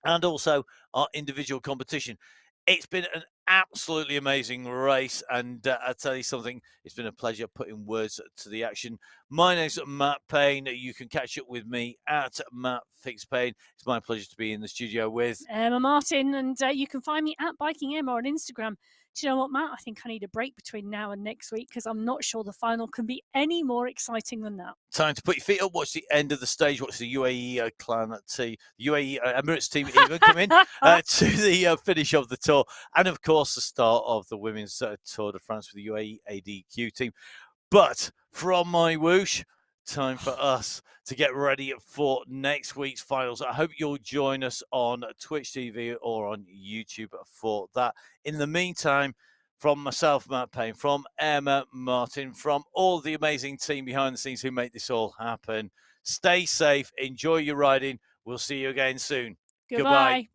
and also our individual competition. It's been an absolutely amazing race. And I'll tell you something, it's been a pleasure putting words to the action. My name's Matt Payne. You can catch up with me at Matt Fix Payne. It's my pleasure to be in the studio with Emma Martin, and you can find me at Biking Emma on Instagram. Do you know what, Matt? I think I need a break between now and next week because I'm not sure the final can be any more exciting than that. Time to put your feet up, watch the end of the stage, watch the UAE clan team, the UAE Emirates team even come in to the finish of the tour. And of course, the start of the women's Tour de France with the UAE ADQ team. But from MyWhoosh, time for us to get ready for next week's finals. I hope you'll join us on Twitch TV or on YouTube for that. In the meantime, from myself, Matt Payne, from Emma Martin, from all the amazing team behind the scenes who make this all happen, stay safe, enjoy your riding. We'll see you again soon. Goodbye.